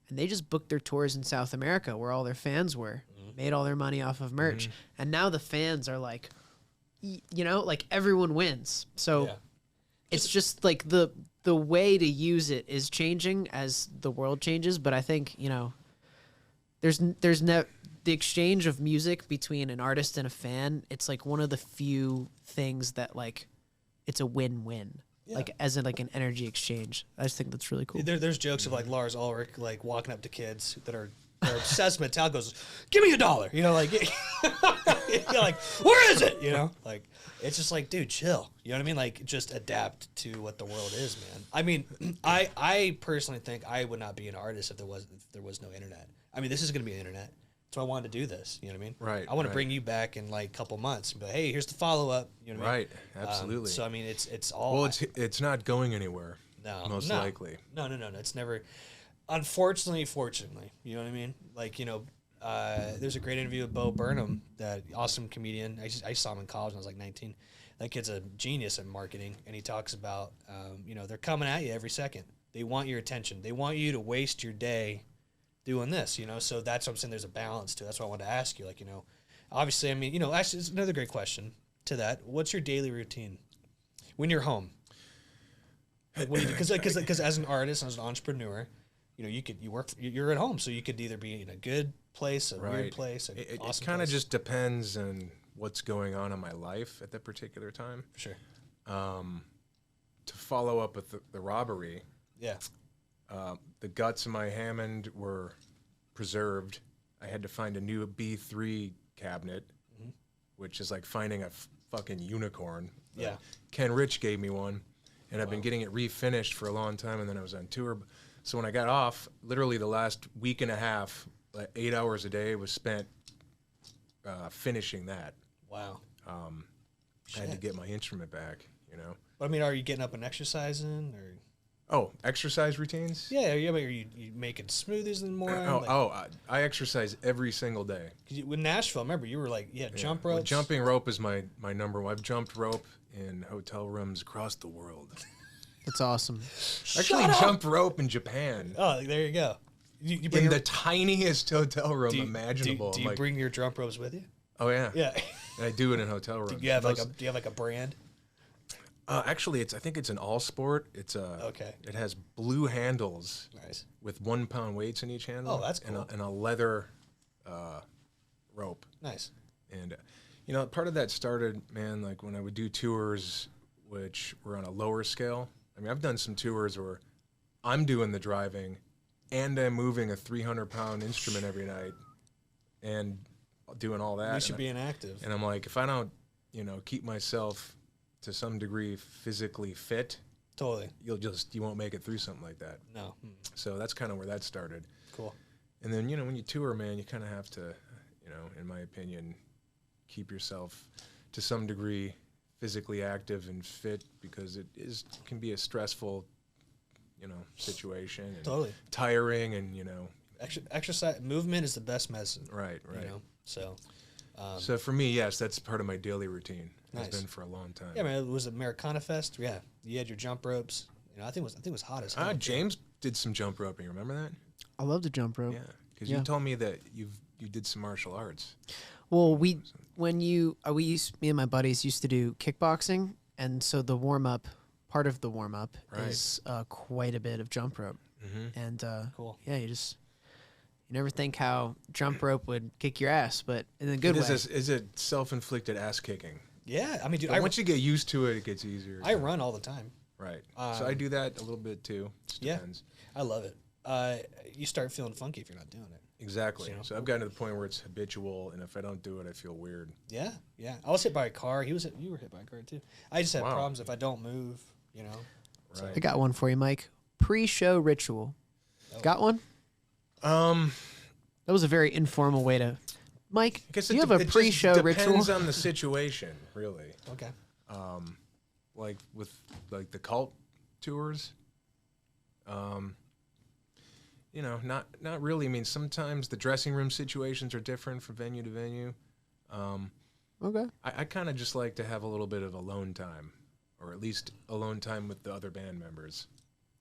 Speaker 1: and they just booked their tours in South America where all their fans were, made all their money off of merch, and now the fans are like, you know, like everyone wins. So
Speaker 3: Yeah.
Speaker 1: it's just like the way to use it is changing as the world changes, but I think, you know, the exchange of music between an artist and a fan, it's like one of the few things that like it's a win-win.
Speaker 3: Yeah.
Speaker 1: Like as in like an energy exchange. I just think that's really cool.
Speaker 3: There's jokes of like Lars Ulrich like walking up to kids that are obsessed with Metallica, goes, "Give me $1," you know, like you're like, where is it? You know, like it's just like, dude, chill. You know what I mean? Like just adapt to what the world is, man. I mean, I personally think I would not be an artist if there was no internet. I mean, this is gonna be an internet. So I wanted to do this. You know what I mean?
Speaker 2: Right.
Speaker 3: I want to bring you back in like a couple months and be like, hey, here's the follow up. You know what I mean?
Speaker 2: Right. Absolutely.
Speaker 3: So I mean, it's all.
Speaker 2: Well, it's not going anywhere.
Speaker 3: No,
Speaker 2: most
Speaker 3: no.
Speaker 2: likely.
Speaker 3: No. It's never. Unfortunately, fortunately, you know what I mean? Like, you know, there's a great interview with Bo Burnham, that awesome comedian. I saw him in college when I was like 19. That kid's a genius at marketing, and he talks about, you know, they're coming at you every second. They want your attention. They want you to waste your day doing this, you know? So that's what I'm saying. There's a balance to it. That's what I wanted to ask you. Like, you know, obviously, I mean, you know, actually, it's another great question to that. What's your daily routine when you're home? Like, what do you do? Because as an artist, as an entrepreneur, you know, you're at home, so you could either be in a good place, a weird place,
Speaker 2: It
Speaker 3: awesome
Speaker 2: kind of
Speaker 3: place.
Speaker 2: just depends on what's going on in my life at that particular time.
Speaker 3: Sure.
Speaker 2: To follow up with the robbery,
Speaker 3: Yeah.
Speaker 2: the guts of my Hammond were preserved. I had to find a new B3 cabinet, which is like finding a fucking unicorn.
Speaker 3: Yeah.
Speaker 2: Ken Rich gave me one, and I've been getting it refinished for a long time, and then I was on tour. So when I got off, literally the last week and a half, like 8 hours a day was spent finishing that.
Speaker 3: Wow.
Speaker 2: I had to get my instrument back, you know.
Speaker 3: But I mean, are you getting up and exercising, or?
Speaker 2: Oh, exercise routines?
Speaker 3: Yeah. Are you making smoothies in the morning?
Speaker 2: I exercise every single day.
Speaker 3: With Nashville, remember you were like, jump ropes.
Speaker 2: Well, jumping rope is my number one. I've jumped rope in hotel rooms across the world.
Speaker 1: That's awesome.
Speaker 2: Actually, jumped rope in Japan.
Speaker 3: Oh, there you go. You bring
Speaker 2: In the tiniest hotel room imaginable.
Speaker 3: Do you bring your jump ropes with you?
Speaker 2: Oh yeah.
Speaker 3: Yeah.
Speaker 2: And I do it in hotel rooms.
Speaker 3: Do you have like a brand?
Speaker 2: Actually, I think it's an all sport. It's
Speaker 3: Okay.
Speaker 2: It has blue handles
Speaker 3: Nice.
Speaker 2: with 1 pound weights in each handle.
Speaker 3: Oh, that's cool.
Speaker 2: And a leather rope.
Speaker 3: Nice.
Speaker 2: And you know, part of that started, man, like when I would do tours, which were on a lower scale. I mean, I've done some tours where I'm doing the driving, and I'm moving a 300-pound instrument every night, and doing all that.
Speaker 3: You should be inactive.
Speaker 2: And I'm like, if I don't, you know, keep myself to some degree physically fit,
Speaker 3: Totally.
Speaker 2: you won't make it through something like that.
Speaker 3: No.
Speaker 2: So that's kind of where that started.
Speaker 3: Cool.
Speaker 2: And then, you know, when you tour, man, you kind of have to, you know, in my opinion, keep yourself to some degree physically active and fit, because it can be a stressful, you know, situation. And
Speaker 3: Totally.
Speaker 2: tiring, and, you know.
Speaker 3: Exercise, movement is the best medicine.
Speaker 2: Right.
Speaker 3: You know? So.
Speaker 2: So for me, yes, that's part of my daily routine.
Speaker 3: Nice.
Speaker 2: Has been for a long time.
Speaker 3: Yeah, man. Was it Americana Fest? Yeah. You had your jump ropes. You know, I think it was hot as hell.
Speaker 2: did some jump roping. Remember that?
Speaker 1: I love to jump rope.
Speaker 2: Yeah, because
Speaker 1: Yeah.
Speaker 2: you told me that you did some martial arts.
Speaker 1: Well, me and my buddies used to do kickboxing, and so the part of the warm up
Speaker 2: Right.
Speaker 1: is quite a bit of jump rope.
Speaker 2: Mm-hmm.
Speaker 1: And
Speaker 3: Cool.
Speaker 1: yeah, you never think how jump rope would kick your ass, but in a good way.
Speaker 2: Is it self-inflicted ass kicking?
Speaker 3: Yeah, I mean, dude,
Speaker 2: But once you get used to it, it gets easier.
Speaker 3: I run all the time.
Speaker 2: Right. So I do that a little bit too. Just
Speaker 3: Yeah.
Speaker 2: depends.
Speaker 3: I love it. You start feeling funky if you're not doing it.
Speaker 2: Exactly.
Speaker 3: You know?
Speaker 2: So I've gotten to the point where it's habitual, and if I don't do it, I feel weird.
Speaker 3: Yeah, yeah. I was hit by a car. You were hit by a car too. I just have
Speaker 2: Wow.
Speaker 3: problems if I don't move. You know.
Speaker 2: Right.
Speaker 1: I got one for you, Mike. Pre-show ritual.
Speaker 3: Oh.
Speaker 1: Got one? That was a very informal way to. Mike,
Speaker 2: I guess
Speaker 1: do you have a pre-show
Speaker 2: It
Speaker 1: ritual?
Speaker 2: depends on the situation, really.
Speaker 3: Okay.
Speaker 2: Like with the cult tours. You know, not really. I mean, sometimes the dressing room situations are different from venue to venue.
Speaker 1: Okay.
Speaker 2: I kind of just like to have a little bit of alone time, or at least alone time with the other band members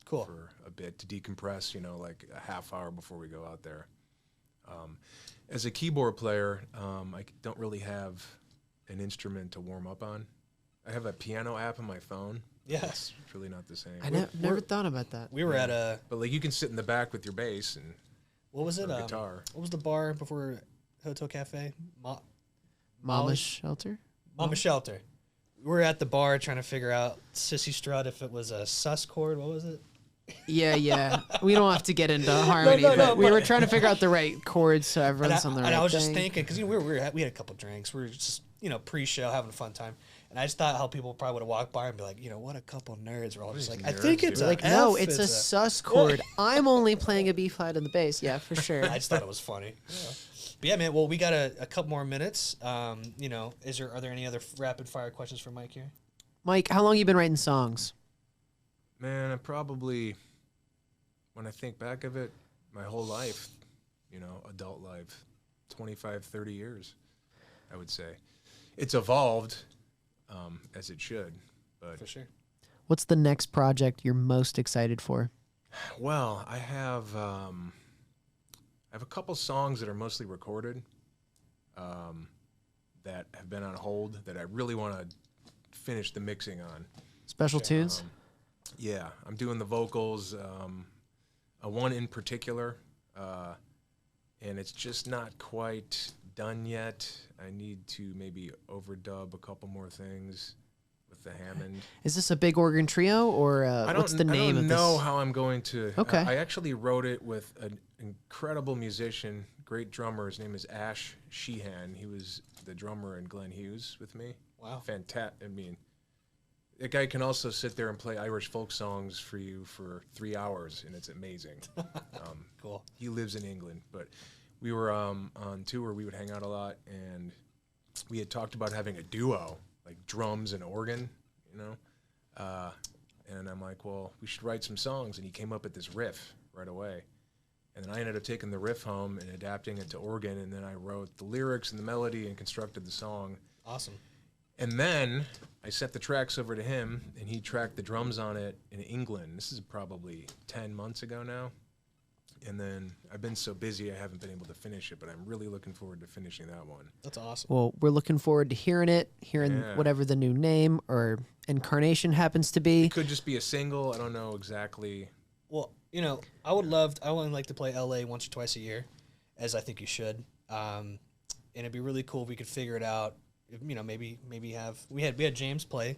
Speaker 3: Cool.
Speaker 2: for a bit to decompress, you know, like a half hour before we go out there. As a keyboard player, I don't really have an instrument to warm up on. I have a piano app on my phone.
Speaker 3: Yes.
Speaker 2: It's really not the same.
Speaker 1: I never thought about that.
Speaker 3: We were at a
Speaker 2: But like you can sit in the back with your bass and
Speaker 3: what was it?
Speaker 2: or guitar.
Speaker 3: What was the bar before Hotel Cafe?
Speaker 1: Mama's shelter?
Speaker 3: Mama Shelter. We were at the bar trying to figure out Sissy Strut if it was a sus chord. What was it?
Speaker 1: Yeah. We don't have to get into harmony, but we were trying to figure out the right chords so everyone's on the right
Speaker 3: And I was just
Speaker 1: thing.
Speaker 3: thinking because we had a couple drinks. We were just pre-show having a fun time, and I just thought how people probably would have walked by and be like, what a couple nerds. We're all just
Speaker 2: These
Speaker 3: like, I think
Speaker 2: nerds,
Speaker 3: it's
Speaker 2: dude.
Speaker 3: a
Speaker 1: Like, no,
Speaker 3: F,
Speaker 1: it's a sus chord. I'm only playing a B flat on the bass. Yeah, for sure.
Speaker 3: I just thought it was funny. Yeah. But yeah, man. Well, we got a couple more minutes. Are there any other rapid fire questions for Mike here?
Speaker 1: Mike, how long you been writing songs?
Speaker 2: Man, I probably, when I think back of it, my whole life, you know, adult life, 25, 30 years, I would say. It's evolved, as it should, but
Speaker 3: For sure.
Speaker 1: What's the next project you're most excited for?
Speaker 2: well, I have a couple songs that are mostly recorded, that have been on hold that I really want to finish the mixing on.
Speaker 1: Special tunes?
Speaker 2: Yeah, I'm doing the vocals, one in particular, and it's just not quite done yet. I need to maybe overdub a couple more things with the Hammond.
Speaker 1: Is this a big organ trio or what's the name
Speaker 2: I
Speaker 1: of
Speaker 2: don't know
Speaker 1: this?
Speaker 2: how I'm going to.
Speaker 1: Okay.
Speaker 2: I actually wrote it with an incredible musician, great drummer. His name is Ash Sheehan. He was the drummer in Glenn Hughes with me.
Speaker 3: Wow.
Speaker 2: Fantastic. I mean, that guy can also sit there and play Irish folk songs for you for 3 hours, and it's amazing.
Speaker 3: Cool.
Speaker 2: He lives in England, but we were on tour. We would hang out a lot, and we had talked about having a duo, like drums and organ, you know. And I'm like, well, we should write some songs. And he came up with this riff right away. And then I ended up taking the riff home and adapting it to organ, and then I wrote the lyrics and the melody and constructed the song.
Speaker 3: Awesome.
Speaker 2: And then I sent the tracks over to him, and he tracked the drums on it in England. This is probably 10 months ago now. And then I've been so busy I haven't been able to finish it, but I'm really looking forward to finishing that one.
Speaker 3: That's awesome.
Speaker 1: Well, we're looking forward to hearing
Speaker 2: Yeah.
Speaker 1: whatever the new name or incarnation happens to be.
Speaker 2: It could just be a single. I don't know exactly.
Speaker 3: Well, I would like to play LA once or twice a year, as I think you should. And it'd be really cool if we could figure it out. If, maybe we had James play.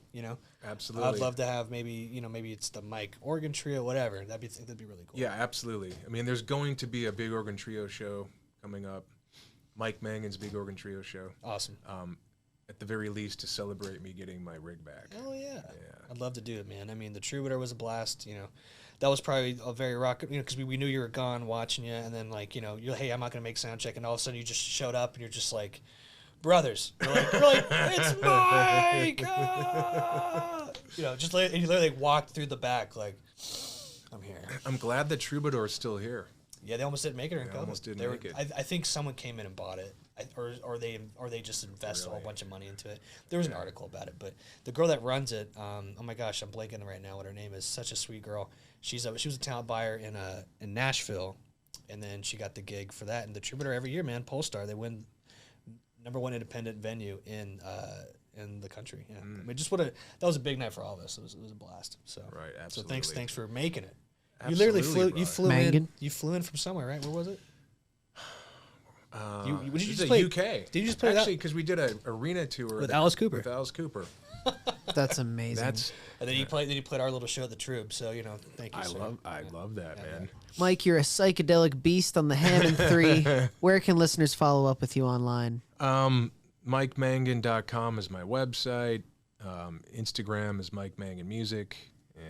Speaker 2: Absolutely.
Speaker 3: I'd love to have maybe it's the Mike organ trio, whatever. That'd be really cool.
Speaker 2: Yeah, absolutely. I mean, there's going to be a big organ trio show coming up. Mike Mangan's big organ trio show.
Speaker 3: Awesome.
Speaker 2: At the very least, to celebrate me getting my rig back.
Speaker 3: Hell yeah. I'd love to do it, man. I mean, the Troubadour was a blast. That was probably a very rock. Because we knew you were gone watching you, and then you're hey, I'm not gonna make sound check, and all of a sudden you just showed up, and you're just like, brothers. You're like it's Mike. Ah! And you literally walked through the back like, I'm here.
Speaker 2: I'm glad the Troubadour is still here.
Speaker 3: Yeah, they almost didn't make it during
Speaker 2: They
Speaker 3: COVID.
Speaker 2: almost didn't make it.
Speaker 3: I think someone came in and bought it, or they just invested a whole bunch of money into it. There was an article about it, but the girl that runs it, oh my gosh, I'm blanking right now what her name is. Such a sweet girl. She was a talent buyer in Nashville, and then she got the gig for that. And the Troubadour every year, man, Polestar, they win #1 independent venue in the country. Yeah, I mean, that was a big night for all of us. It was a blast. So
Speaker 2: Right, absolutely.
Speaker 3: So thanks for making it.
Speaker 2: Absolutely,
Speaker 3: You literally
Speaker 2: brother.
Speaker 3: flew
Speaker 1: Mangan.
Speaker 3: in. You flew in from somewhere, right? Where was it? Did you just
Speaker 2: the
Speaker 3: play
Speaker 2: UK?
Speaker 3: Did you just play
Speaker 2: actually? Because we did an arena tour
Speaker 3: with Alice Cooper?
Speaker 2: With Alice Cooper.
Speaker 1: That's amazing.
Speaker 2: That's
Speaker 3: And then you played our little show at the Troob. So thank you. sir.
Speaker 2: I love that, man.
Speaker 1: Mike, you're a psychedelic beast on the Hammond 3. Where can listeners follow up with you online?
Speaker 2: MikeMangan.com is my website. Instagram is Mike Mangan Music,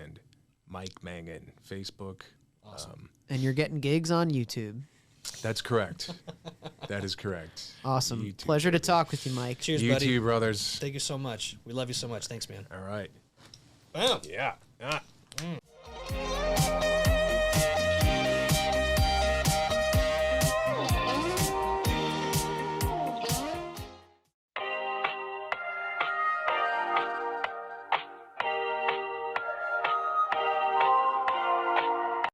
Speaker 2: and Mike Mangan Facebook.
Speaker 3: Awesome.
Speaker 1: And you're getting gigs on YouTube.
Speaker 2: That's correct. That is correct.
Speaker 1: Awesome.
Speaker 2: YouTube,
Speaker 1: Pleasure to
Speaker 2: baby.
Speaker 1: talk with you, Mike.
Speaker 3: Cheers,
Speaker 2: You
Speaker 3: buddy.
Speaker 2: too, brothers.
Speaker 3: Thank you so much. We love you so much. Thanks, man.
Speaker 2: All right.
Speaker 3: Bam.
Speaker 2: Yeah.